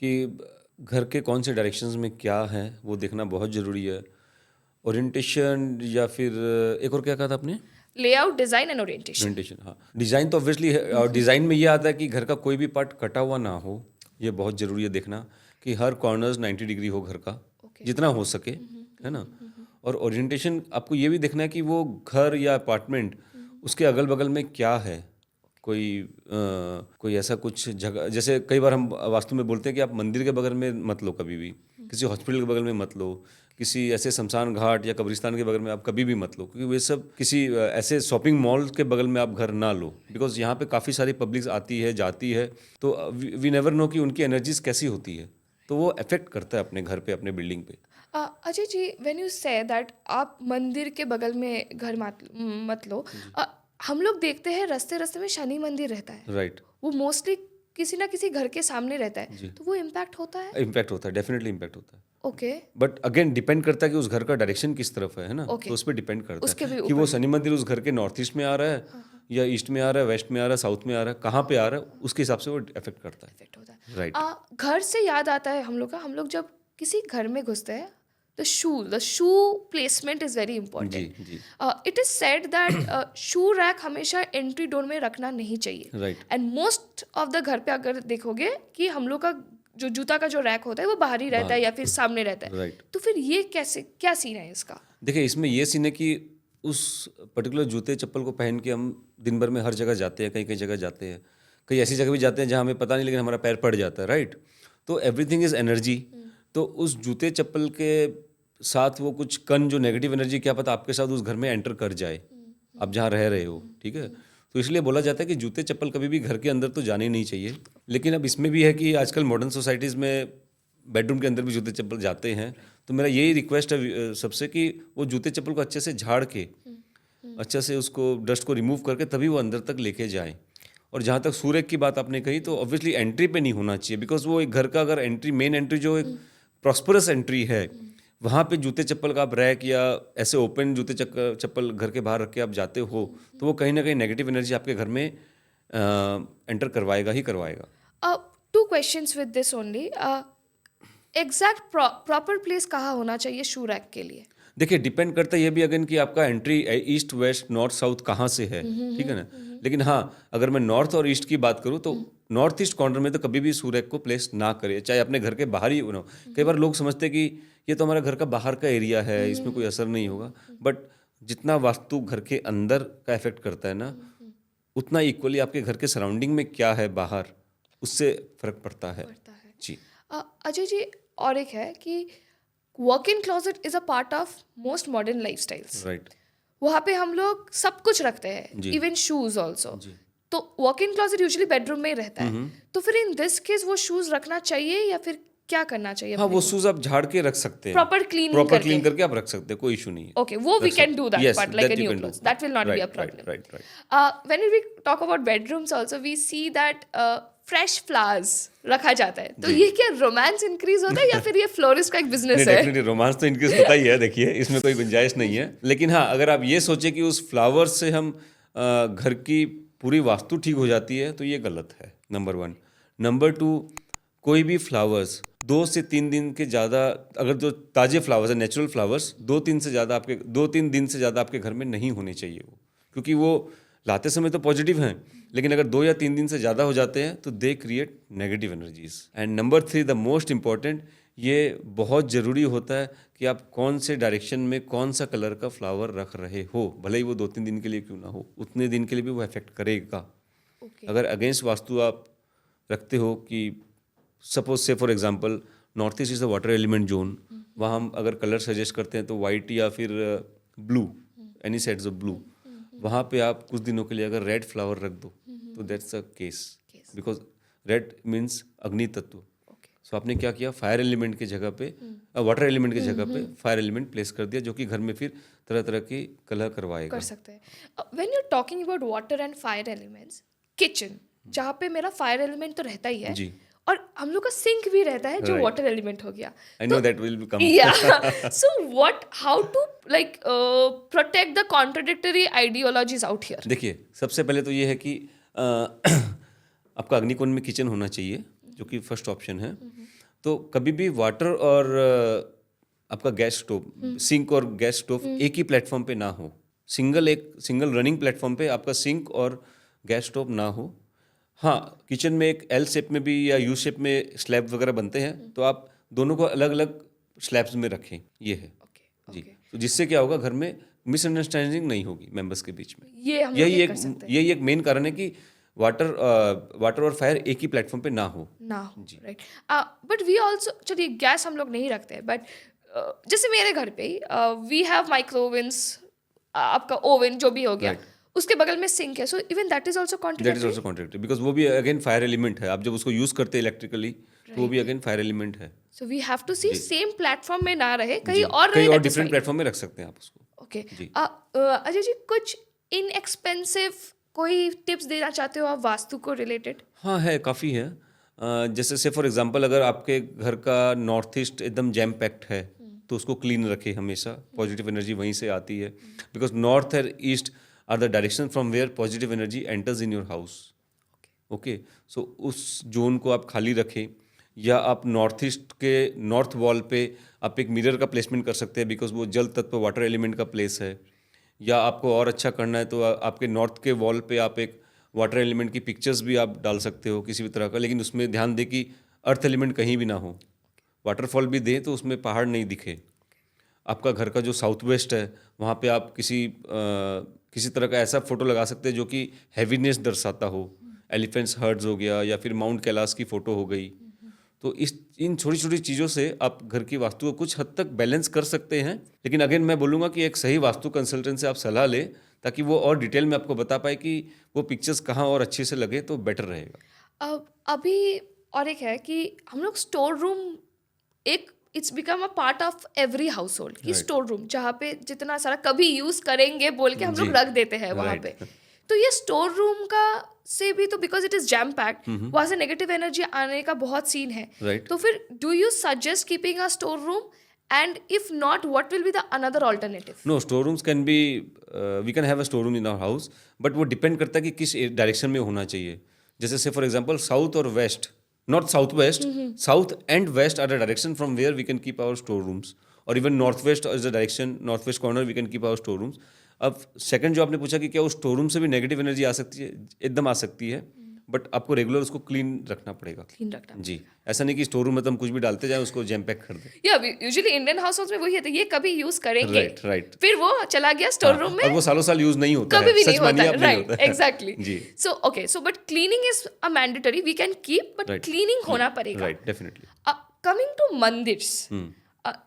कि घर के कौन से डायरेक्शंस में क्या है वो देखना बहुत ज़रूरी है। ओरिएंटेशन या फिर एक और क्या कहा था आपने? Layout, design and orientation. Orientation, हाँ। डिज़ाइन तो ऑब्वियसली है, और डिज़ाइन में ये आता है कि घर का कोई भी पार्ट कटा हुआ ना हो, ये बहुत ज़रूरी है देखना कि हर कॉर्नर्स 90 डिग्री हो घर का, जितना हो सके, है ना। और ओरिएंटेशन आपको ये भी देखना है कि वो घर या अपार्टमेंट उसके अगल बगल में क्या है, कोई ऐसा कुछ जगह, जैसे कई बार हम वास्तु में बोलते हैं कि आप मंदिर के बगल में मत लो कभी भी, किसी हॉस्पिटल के बगल में मत लो, किसी ऐसे शमशान घाट या कब्रिस्तान के बगल में आप कभी भी मत लो, क्योंकि वे सब किसी ऐसे शॉपिंग मॉल के बगल में आप घर ना लो, बिकॉज यहाँ पे काफ़ी सारी पब्लिक आती है जाती है, तो वी नेवर नो कि उनकी एनर्जीज कैसी होती है, तो वो अफेक्ट करता है अपने घर पे, अपने बिल्डिंग पे। Ajay ji, when you say that आप मंदिर के बगल में घर मत लो, हम लोग देखते हैं रास्ते रास्ते में शनि मंदिर रहता है, राइट। वो मोस्टली किसी ना किसी घर के सामने रहता है तो वो इम्पैक्ट होता है. इम्पैक्ट होता है, डेफिनेटली इम्पैक्ट होता है. ओके. बट अगेन डिपेंड करता है कि उस घर का डायरेक्शन किस तरफ है ना. Okay. तो उस पर डिपेंड करता उसके भी है कि वो शनि मंदिर उस घर के नॉर्थ ईस्ट में आ रहा है या ईस्ट में आ रहा है, वेस्ट में आ रहा है, साउथ में आ रहा है, कहाँ पे आ रहा है, उसके हिसाब से वो इफेक्ट करता है. इफेक्ट होता है. राइट. घर से याद आता है हम लोग जब किसी घर में घुसते हैं the shoe placement is very important. जी. It is said that shoe rack हमेशा एंट्री डोर में रखना नहीं चाहिए. Right. And most of the घर पे अगर देखोगे कि हम लोग का जो जूता का जो रैक होता है वो बाहर ही रहता है या फिर सामने रहता है. राइट. तो फिर ये क्या सीन है इसका? देखिए, इसमें ये सीन है कि उस पर्टिकुलर जूते चप्पल को पहन के हम दिन भर में हर जगह जाते हैं, कई कई जगह जाते हैं, कई ऐसी जगह भी जाते हैं जहाँ हमें पता नहीं लेकिन हमारा पैर पड़ जाता है. राइट. तो एवरीथिंग इज़ एनर्जी. तो उस जूते चप्पल के साथ वो कुछ कण जो नेगेटिव एनर्जी, क्या पता आपके साथ उस घर में एंटर कर जाए, आप जहाँ रह रहे हो. ठीक है. तो इसलिए बोला जाता है कि जूते चप्पल कभी भी घर के अंदर तो जाने ही नहीं चाहिए. लेकिन अब इसमें भी है कि आजकल मॉडर्न सोसाइटीज़ में बेडरूम के अंदर भी जूते चप्पल जाते हैं. तो मेरा यही रिक्वेस्ट है सबसे कि वो जूते चप्पल को अच्छे से झाड़ के, अच्छे से उसको डस्ट को रिमूव करके तभी वो अंदर तक लेके जाएं. और जहाँ तक सूर्य की बात आपने कही, तो ऑब्वियसली एंट्री पे नहीं होना चाहिए. बिकॉज वो एक घर का अगर एंट्री, मेन एंट्री जो एक प्रॉस्परस एंट्री है, वहाँ पे जूते चप्पल का आप रैक या ऐसे ओपन जूते चप्पल घर के बाहर रख के आप जाते हो, तो वो कहीं ना कहीं नेगेटिव एनर्जी आपके घर में एंटर करवाएगा ही करवाएगा. 2 questions with this only. Exact proper place कहाँ होना चाहिए शू रैक के लिए? देखिए, डिपेंड करता है ये भी अगेन कि आपका entry east west north south कहाँ से है. ठीक है ना. लेकिन हाँ, अगर मैं नॉर्थ और ईस्ट की बात करूँ तो नॉर्थ ईस्ट कॉर्नर में तो कभी भी सूर्य को प्लेस ना करे, चाहे अपने घर के बाहर ही बनाओ. कई बार लोग समझते हैं कि ये तो हमारा घर का बाहर का एरिया है, इसमें कोई असर नहीं होगा. बट जितना वास्तु घर के अंदर का इफेक्ट करता है ना, उतना इक्वली आपके घर के सराउंडिंग में क्या है बाहर, उससे फर्क पड़ता है. जी. अजय जी, और एक है कि walk in closet is a part of most modern lifestyles. Right. वहाँ पे हम लोग सब कुछ रखते हैं, जी. Even shoes also. जी. तो walk in closet usually bedroom में ही रहता है. तो फिर इन दिस केस वो शूज रखना चाहिए या फिर क्या करना चाहिए? हाँ, वो शूज आप झाड़ के रख सकते हैं, प्रॉपर क्लीन करके आप रख सकते हैं, कोई इशू नहीं है. Okay, we can do that, Yes, but like that a you new can do. clothes, that will not be a Right, problem. right. When we talk about bedrooms also, we see that fresh flowers रखा जाता है. तो ये क्या romance increase होता है या फिर ये फ्लोरिस्ट का एक बिजनेस है? डेफिनेटली रोमांस तो इनक्रीज होता ही है. देखिए, इसमें कोई गुंजाइश नहीं है. लेकिन हाँ, अगर आप ये सोचे कि उस फ्लावर से हम घर की पूरी वास्तु ठीक हो जाती है, तो ये गलत है. नंबर 1. नंबर 2, कोई भी फ्लावर्स 2 से 3 दिन के ज़्यादा, अगर जो ताज़े फ्लावर्स हैं, नेचुरल फ्लावर्स 2-3 दिन से ज़्यादा आपके घर में नहीं होने चाहिए वो. क्योंकि वो लाते समय तो पॉजिटिव हैं, लेकिन अगर 2 या 3 दिन से ज़्यादा हो जाते हैं तो they create negative energies. And number 3, the most important, ये बहुत ज़रूरी होता है कि आप कौन से डायरेक्शन में कौन सा कलर का फ्लावर रख रहे हो. भले ही वो 2-3 दिन के लिए क्यों ना हो, उतने दिन के लिए भी वो इफेक्ट करेगा. अगर अगेंस्ट वास्तु आप रखते हो कि सपोज से for example north east is a water element zone, वहाँ हम अगर कलर सजेस्ट करते हैं तो वाइट या फिर blue, any shades of blue, वहाँ पे आप कुछ दिनों के लिए अगर रेड फ्लावर रख दो तो that's a case, because red means अग्नि तत्व. सो आपने क्या किया, फायर एलिमेंट के जगह पे, वाटर एलिमेंट की जगह पे फायर एलिमेंट प्लेस कर दिया, जो कि घर में फिर तरह तरह की कलर करवाएगा. कर सकते हैं. When you are talking about water and fire elements, kitchen जहाँ पे मेरा फायर एलिमेंट तो रहता ही है, जी. और हम लोग का सिंक भी रहता है जो वाटर एलिमेंट हो गया. I know that will come. Yeah. So how to like protect the contradictory ideologies out here? देखिए, सबसे पहले तो ये है कि आपका अग्निकोण में किचन होना चाहिए, जो कि फर्स्ट ऑप्शन है. तो कभी भी वाटर और आपका गैस स्टोव, सिंक और गैस स्टोव एक ही प्लेटफॉर्म पे ना हो. सिंगल रनिंग प्लेटफॉर्म पे आपका सिंक और गैस स्टोव ना हो. हाँ, किचन में एक एल शेप में भी या यू शेप में स्लैब वगैरह बनते हैं, तो आप दोनों को अलग अलग स्लैब्स में रखें. ये है. जी. तो जिससे क्या होगा, घर में मिसअंडरस्टैंडिंग नहीं होगी मेंबर्स के बीच में. यही एक मेन कारण है कि वाटर और फायर एक ही प्लेटफॉर्म पे ना हो. राइट. बट वी ऑल्सो, चलिए गैस हम लोग नहीं रखते, बट जैसे मेरे घर पे ही वी हैव माइक्रो ओवन्स, आपका ओवन जो भी हो गया, उसके बगल में सिंक है. So even that is also contradictory, because वो भी अगेन फायर एलिमेंट है. आप जब उसको यूज करते हैं इलेक्ट्रिकली, तो वो भी अगेन फायर एलिमेंट है. So we have to see same platform में ना रहे, कहीं और डिफरेंट प्लेटफॉर्म में रख सकते हैं आप उसको. ओके. अजय जी, कुछ इनएक्सपेंसिव कोई टिप्स देना चाहते हो आप वास्तु को रिलेटेड? हाँ है, काफ़ी है। जैसे से फॉर एग्जांपल अगर आपके घर का नॉर्थ ईस्ट एकदम जैम पैक्ड है तो उसको क्लीन रखें हमेशा, पॉजिटिव एनर्जी वहीं से आती है। बिकॉज नॉर्थ और east are the direction from where positive energy enters in your house. Okay, so उस जोन को आप खाली रखें, या आप नॉर्थ ईस्ट के नॉर्थ वॉल पे आप एक मिरर का प्लेसमेंट कर सकते हैं, बिकॉज वो जल तत्व वाटर एलिमेंट का प्लेस है। या आपको और अच्छा करना है तो आपके नॉर्थ के वॉल पे आप एक वाटर एलिमेंट की पिक्चर्स भी आप डाल सकते हो किसी भी तरह का, लेकिन उसमें ध्यान दें कि अर्थ एलिमेंट कहीं भी ना हो। वाटरफॉल भी दें तो उसमें पहाड़ नहीं दिखे। आपका घर का जो साउथ वेस्ट है वहाँ पे आप किसी तरह का ऐसा फोटो लगा सकते हैं जो कि हैवीनेस दर्शाता हो। एलिफेंट्स हर्ड्स हो गया, या फिर माउंट कैलाश की फ़ोटो हो गई। तो इन छोटी छोटी चीज़ों से आप घर की वास्तु को कुछ हद तक बैलेंस कर सकते हैं। लेकिन अगेन मैं बोलूँगा कि एक सही वास्तु कंसल्टेंट से आप सलाह लें, ताकि वो और डिटेल में आपको बता पाए कि वो पिक्चर्स कहाँ और अच्छे से लगे तो बेटर रहेगा। अभी और एक है कि हम लोग स्टोर रूम, एक it's become a part of every house hold कि Right. स्टोर रूम जहाँ पे जितना सारा कभी यूज करेंगे बोल के हम लोग जी। रख देते हैं वहाँ Right. पे। तो ये स्टोर रूम का से भी तो because it is jam packed, वहाँ से नेगेटिव एनर्जी आने का बहुत सीन है। Right. तो फिर do you suggest keeping a store room, and if not what will be the another alternative? No, store rooms can be, we can have a store room in our house, but वो depend करता है कि किस direction में होना चाहिए। जैसे से फॉर एग्जांपल साउथ और west, not south west, south and west are the direction from where we can keep our store rooms, और even north west is the direction, north west corner we can keep our store rooms. अब second जो आपने पूछा कि क्या उस store room से भी नेगेटिव एनर्जी आ सकती है, एकदम आ सकती है, बट आपको रेगुलर उसको क्लीन रखना पड़ेगा। क्लीन रखना। जी, ऐसा नहीं कि स्टोर रूम में तो हम कुछ भी डालते जाए उसको जैम पैक कर दें। या यूजुअली इंडियन हाउस होल्ड्स में वही है, तो ये कभी यूज करेंगे, राइट, राइट। फिर वो चला गया स्टोर हाँ, रूम में, और वो सालों साल यूज नहीं होता कभी है, भी सच नहीं होता मानिए है। आप, नहीं राइट, होता है। एग्जैक्टली। जी, so okay, so but cleaning is a mandatory, we can keep, but Right. Cleaning होना पड़ेगा। Right, definitely. कमिंग टू मंदिर्स,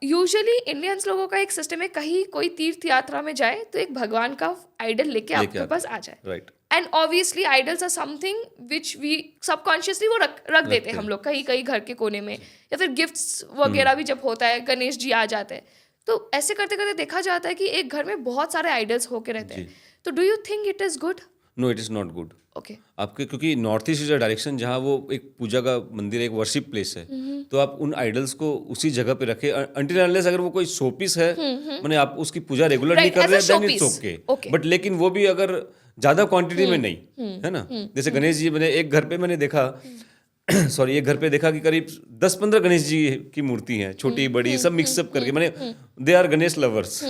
यूजुअली इंडियंस लोगों का एक सिस्टम है, कहीं कोई तीर्थ यात्रा में जाए तो एक भगवान का आइडल लेके आपके आते पास आ जाए। Right, and obviously idols are something which we subconsciously वो रख देते हैं हम लोग कहीं कहीं घर के कोने में, या फिर गिफ्ट्स वगैरह भी जब होता है, गणेश जी आ जाते हैं, तो ऐसे करते करते देखा जाता है कि एक घर में बहुत सारे आइडल्स होके रहते हैं। तो do you think it is good? No, it is not good. Okay, आपके क्योंकि north east is a direction जहाँ वो एक पूजा का मंदिर है, एक वर्शिप प्लेस है, तो आप उन आइडल्स को उसी जगह पे रखें अंटिल अनलेस अगर वो कोई शोपीस है, माने आप उसकी पूजा रेगुलर नहीं Right, कर as a रहे हैं, then it's showpiece. Okay. Okay. But लेकिन वो भी अगर ज़्यादा क्वांटिटी में नहीं है ना, जैसे गणेश जी, मैंने एक घर पे मैंने देखा सॉरी, एक घर पे देखा कि करीब 10-15 गणेश जी की मूर्ति हैं, छोटी बड़ी सब मिक्सअप करके, मैंने दे आर गणेश लवर्स।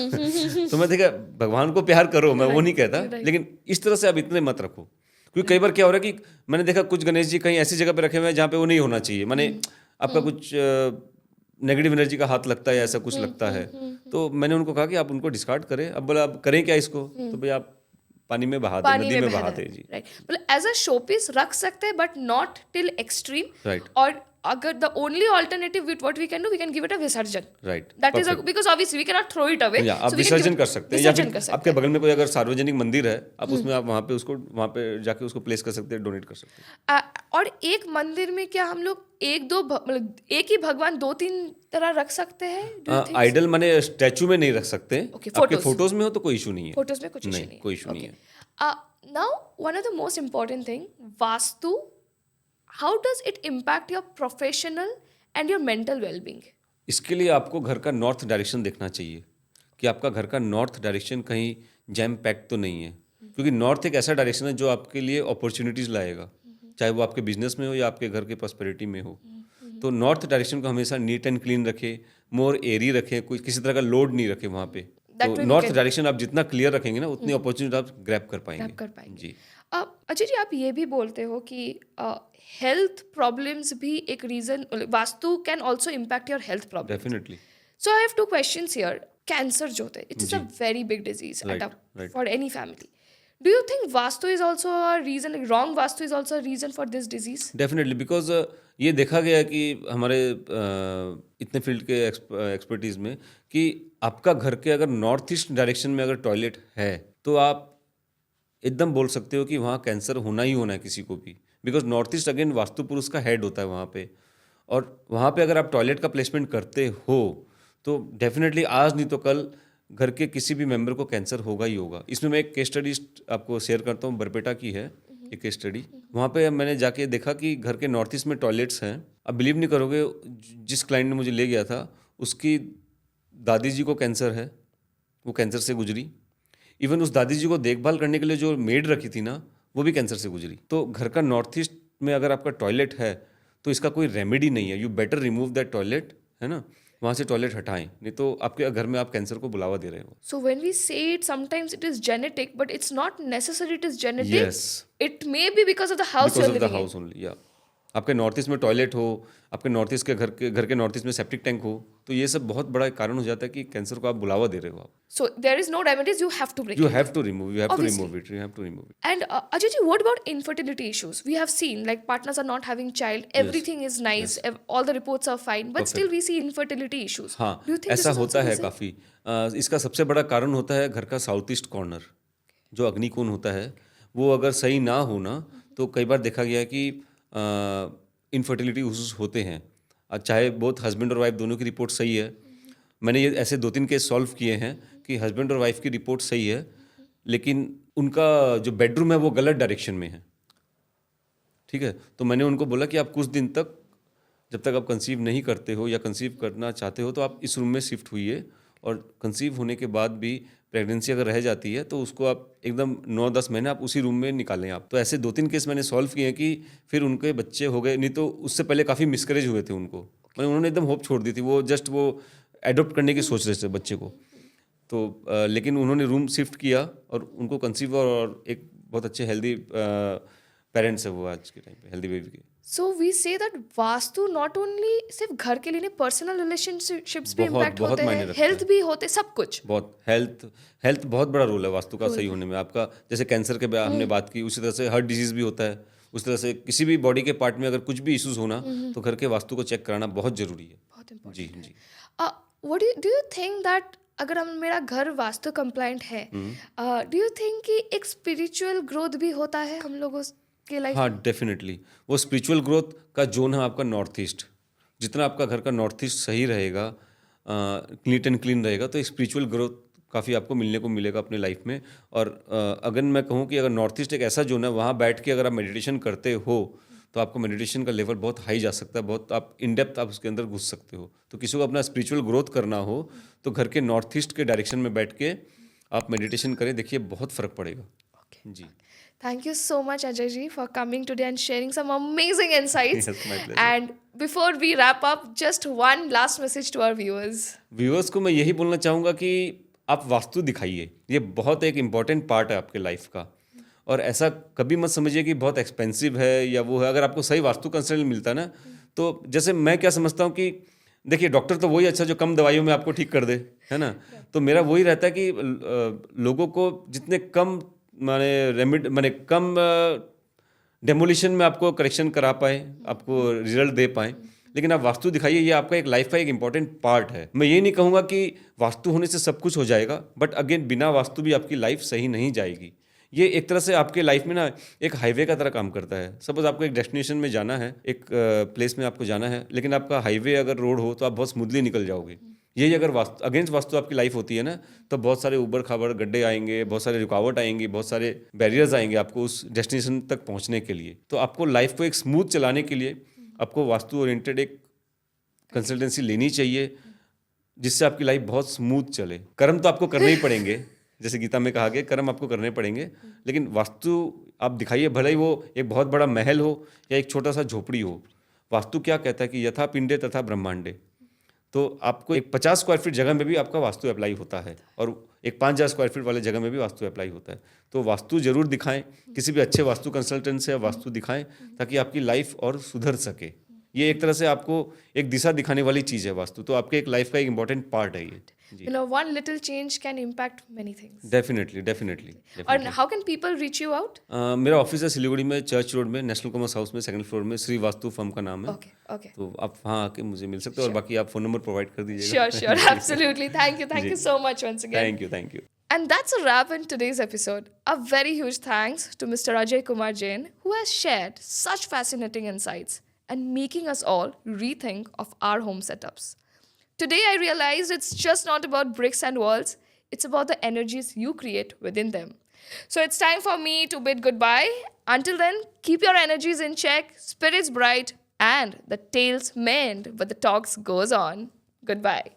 तो मैं देखा, भगवान को प्यार करो, मैं वो नहीं कहता, लेकिन इस तरह से आप इतने मत रखो। क्योंकि कई बार क्या हो रहा है कि मैंने देखा कुछ गणेश जी कहीं ऐसी जगह पे रखे हुए हैं जहाँ पे वो नहीं होना चाहिए, माने आपका कुछ नेगेटिव एनर्जी का हाथ लगता है, ऐसा कुछ लगता है। तो मैंने उनको कहा कि आप उनको डिस्कार्ड करें। अब बोला अब करें क्या इसको, तो भाई आप पानी में बहा दें, पानी नदी में बहा बहा दें। दें। जी, राइट, मतलब एज अ शोपीस रख सकते हैं, but not till extreme. Right, और अगर the only alternative with what we can do, we can give it a visarjan. Right, that is because obviously we can not throw it away, या आप विसर्जन कर सकते हैं, या फिर कर आपके बगल में कोई अगर सार्वजनिक मंदिर है, आप उसमें आप वहाँ पे जाके उसको प्लेस कर सकते हैं, डोनेट कर सकते हैं। और एक मंदिर में क्या हम लोग मतलब एक ही भगवान दो तीन तरह रख सकते हैं? आइडल माने स्टैचू में नहीं रख सकते। Okay, आपके photos. फोटोज में हो तो कोई इशू नहीं है। फोटोज में कुछ इशू नहीं है, कोई इशू नहीं है। Now one of the most important thing, vastu, how does it impact your professional and your mental wellbeing? इसके लिए आपको घर का नॉर्थ डायरेक्शन देखना चाहिए कि आपका घर का नॉर्थ डायरेक्शन कहीं जैम पैक्ड तो नहीं है, क्योंकि नॉर्थ एक ऐसा डायरेक्शन है जो आपके लिए अपॉर्चुनिटीज़ लाएगा, चाहे वो आपके बिजनेस में हो या आपके घर के प्रॉस्पेरिटी में हो। तो नॉर्थ डायरेक्शन को हमेशा नीट एंड क्लीन रखें, मोर एरी रखें, कोई किसी तरह का लोड नहीं रखें वहाँ पे। तो नॉर्थ डायरेक्शन आप जितना क्लियर रखेंगे ना, उतनी अपॉर्चुनिटी आप ग्रैब कर पाएंगे। जी, अजय जी, आप ये भी बोलते हो कि हेल्थ प्रॉब्लम्स भी एक reason, vastu can also impact your health problem. Definitely. So I have two questions here. Cancer जो होता है, it's a very big disease Right. For any family. Do you think vastu is also a reason, wrong vastu is also a reason for this disease? Definitely, because ये देखा गया है कि हमारे इतने फील्ड के एक्सपर्टीज़ में कि आपका घर के अगर नॉर्थ ईस्ट डायरेक्शन में अगर टॉयलेट है तो आप एकदम बोल सकते हो कि वहाँ कैंसर होना ही होना है किसी को भी, because north east again vastu पुरुष का हेड होता है वहाँ पे, और वहाँ पे अगर आप टॉयलेट का प्लेसमेंट करते हो तो डेफिनेटली आज नहीं तो कल घर के किसी भी मेंबर को कैंसर होगा ही होगा। इसमें मैं एक केस स्टडी आपको शेयर करता हूँ, बरपेटा की है एक केस स्टडी। वहाँ पे मैंने जाके देखा कि घर के नॉर्थ ईस्ट में टॉयलेट्स हैं। अब बिलीव नहीं करोगे, जिस क्लाइंट ने मुझे ले गया था उसकी दादी जी को कैंसर है, वो कैंसर से गुजरी। इवन उस दादी जी को देखभाल करने के लिए जो मेड रखी थी ना, वो भी कैंसर से गुजरी। तो घर का नॉर्थ ईस्ट में अगर आपका टॉयलेट है तो इसका कोई रेमेडी नहीं है। You better remove that toilet, है ना, वहाँ से टॉयलेट हटाएं, नहीं तो आपके घर में आप कैंसर को बुलावा दे रहे हो। So when we say it, sometimes it is genetic, but it's not necessary it is genetic. Yes. It may be because of the house because you're of the living in. House only, या आपके north east में toilet हो, आपके north east के घर के north east में septic tank हो, तो ये सब बहुत बड़ा एक कारण हो जाता है कि कैंसर को आप बुलावा दे रहे हो आप। So there is no remedies, you have to break you it. Have to remove, you have to Obviously. Remove it, you have to remove it. And Ajay ji, what about infertility issues? We have seen like partners are not having child, everything is nice, all the reports are fine, but still we see infertility issues. हाँ, Do you think ऐसा this is होता also है reason? काफ़ी। इसका सबसे बड़ा कारण होता है घर का साउथ ईस्ट कॉर्नर, जो अग्निकोण होता है, वो अगर सही ना हो ना, तो कई बार देखा गया है कि इनफर्टिलिटी इश्यूज होते हैं। चाहे बोथ हस्बैंड और वाइफ दोनों की रिपोर्ट सही है। मैंने ये ऐसे 2-3 केस सॉल्व किए हैं कि हस्बैंड और वाइफ की रिपोर्ट सही है, लेकिन उनका जो बेडरूम है वो गलत डायरेक्शन में है। ठीक है, तो मैंने उनको बोला कि आप कुछ दिन तक, जब तक आप कंसीव नहीं करते हो या कंसीव करना चाहते हो, तो आप इस रूम में शिफ्ट हुइए, और कंसीव होने के बाद भी प्रेगनेंसी अगर रह जाती है तो उसको आप एकदम 9-10 महीने आप उसी रूम में निकालें आप। तो ऐसे 2-3 केस मैंने सॉल्व किए हैं कि फिर उनके बच्चे हो गए, नहीं तो उससे पहले काफ़ी मिसकैरेज हुए थे उनको। मतलब उन्होंने एकदम होप छोड़ दी थी, वो जस्ट वो एडॉप्ट करने की सोच रहे थे बच्चे को। तो लेकिन उन्होंने रूम शिफ्ट किया और उनको कंसीव और एक बहुत अच्छे हेल्दी पेरेंट्स है वो आज के टाइम पे, हेल्दी बेबी के। So we say that vastu not only सिर्फ घर के लिए नहीं, पर्सनल रिलेशनशिप्स भी बहुत- इम्पैक्ट बहुत होते मायने हैं, रखता है। हेल्थ भी होते, सब कुछ। बहुत हेल्थ बहुत बड़ा रोल है वास्तु का सही होने में। आपका जैसे कैंसर के हमने बात की, उसी तरह से हार्ट डिजीज भी होता है। उस तरह से किसी भी बॉडी के पार्ट में अगर कुछ भी इश्यूज होना, तो घर के वास्तु को चेक कराना बहुत जरूरी है। बहुत important जी है। जी। What do you think that अगर हम मेरा घर वास्तु कंप्लाइंट है, डू यू थिंक कि एक स्पिरिचुअल ग्रोथ भी होता है हम लोगों के लाइफ? हाँ, डेफिनेटली। वो स्पिरिचुअल ग्रोथ का जोन है आपका नॉर्थ ईस्ट। जितना आपका घर का नॉर्थ ईस्ट सही रहेगा, नीट एंड क्लीन रहेगा, तो स्पिरिचुअल ग्रोथ काफ़ी आपको मिलने को मिलेगा अपने लाइफ में। और अगर मैं कहूँ कि अगर नॉर्थ ईस्ट एक ऐसा जोन है, वहाँ बैठ के अगर आप मेडिटेशन करते हो, तो आपको मेडिटेशन का लेवल बहुत हाई जा सकता है, बहुत आप इन डेप्थ आप उसके अंदर घुस सकते हो। तो किसी को अपना स्पिरिचुअल ग्रोथ करना हो, तो घर के नॉर्थ ईस्ट के डायरेक्शन में बैठ के आप मेडिटेशन करें, देखिए बहुत फ़र्क पड़ेगा। Okay. जी। Thank you so much, Ajay ji, for coming today and sharing some amazing insights. Yes, my pleasure. And before we wrap up, just one last message to our viewers. Viewers को मैं यही बोलना चाहूँगा कि आप वास्तु दिखाइए, ये बहुत एक इम्पॉर्टेंट पार्ट है आपके लाइफ का। और ऐसा कभी मत समझिए कि बहुत एक्सपेंसिव है या वो है। अगर आपको सही वास्तु कंसल्टेंट मिलता है ना, तो जैसे मैं क्या समझता हूँ कि देखिए, डॉक्टर तो वही अच्छा जो कम दवाइयों में आपको ठीक कर दे, है ना। तो मेरा वही रहता है कि लोगों को जितने कम माने कम डेमोलिशन में आपको करेक्शन करा पाए, आपको रिजल्ट दे पाए, लेकिन आप वास्तु दिखाइए। ये आपका एक लाइफ का एक इंपॉर्टेंट पार्ट है। मैं ये नहीं कहूँगा कि वास्तु होने से सब कुछ हो जाएगा, बट अगेन बिना वास्तु भी आपकी लाइफ सही नहीं जाएगी। ये एक तरह से आपके लाइफ में ना एक हाईवे का तरह काम करता है। सपोज आपको एक डेस्टिनेशन में जाना है, एक प्लेस में आपको जाना है, लेकिन आपका हाईवे अगर रोड हो तो आप बहुत स्मूथली निकल जाओगे। यही अगर वास्तु अगेंस्ट वास्तु आपकी लाइफ होती है ना, तो बहुत सारे ऊबड़ खाबड़ गड्ढे आएंगे, बहुत सारे रुकावट आएंगी, बहुत सारे बैरियर्स आएंगे आपको उस डेस्टिनेशन तक पहुंचने के लिए। तो आपको लाइफ को एक स्मूथ चलाने के लिए आपको वास्तु ओरिएंटेड एक कंसल्टेंसी लेनी चाहिए, जिससे आपकी लाइफ बहुत स्मूथ चले। कर्म तो आपको करने ही पड़ेंगे, जैसे गीता में कहा गया, कर्म आपको करने पड़ेंगे, लेकिन वास्तु आप दिखाइए, भले ही वो एक बहुत बड़ा महल हो या एक छोटा सा झोपड़ी हो। वास्तु क्या कहता है कि यथा पिंडे तथा ब्रह्मांडे। तो आपको एक 50 स्क्वायर फीट जगह में भी आपका वास्तु अप्लाई होता है, और एक 5000 स्क्वायर फीट वाले जगह में भी वास्तु अप्लाई होता है। तो वास्तु जरूर दिखाएं, किसी भी अच्छे वास्तु कंसल्टेंट से वास्तु दिखाएं, ताकि आपकी लाइफ और सुधर सके। ये एक तरह से आपको एक दिशा दिखाने वाली चीज़ है वास्तु, तो आपके एक लाइफ का एक इंपॉर्टेंट पार्ट है ये। You know, one little change can impact many things. Definitely. And how can people reach you out? मेरा ऑफिस है सिलीगुड़ी में, चर्च रोड में, नेशनल कॉमर्स हाउस में, 2nd फ्लोर में। श्री वास्तु फर्म का नाम है। Okay. तो आप वहाँ आके मुझे मिल सकते हो, और बाकी आप फ़ोन नंबर प्रोवाइड कर दीजिएगा। Sure, absolutely. Thank you so much once again. Thank you. And that's a wrap in today's episode. A very huge thanks to Mr. Ajay Kumar Jain, who has shared such fascinating insights and making us all rethink of our home setups. Today I realized it's just not about bricks and walls. It's about the energies you create within them. So it's time for me to bid goodbye. Until then, keep your energies in check, spirits bright, and the tales mend, but the talks goes on. Goodbye.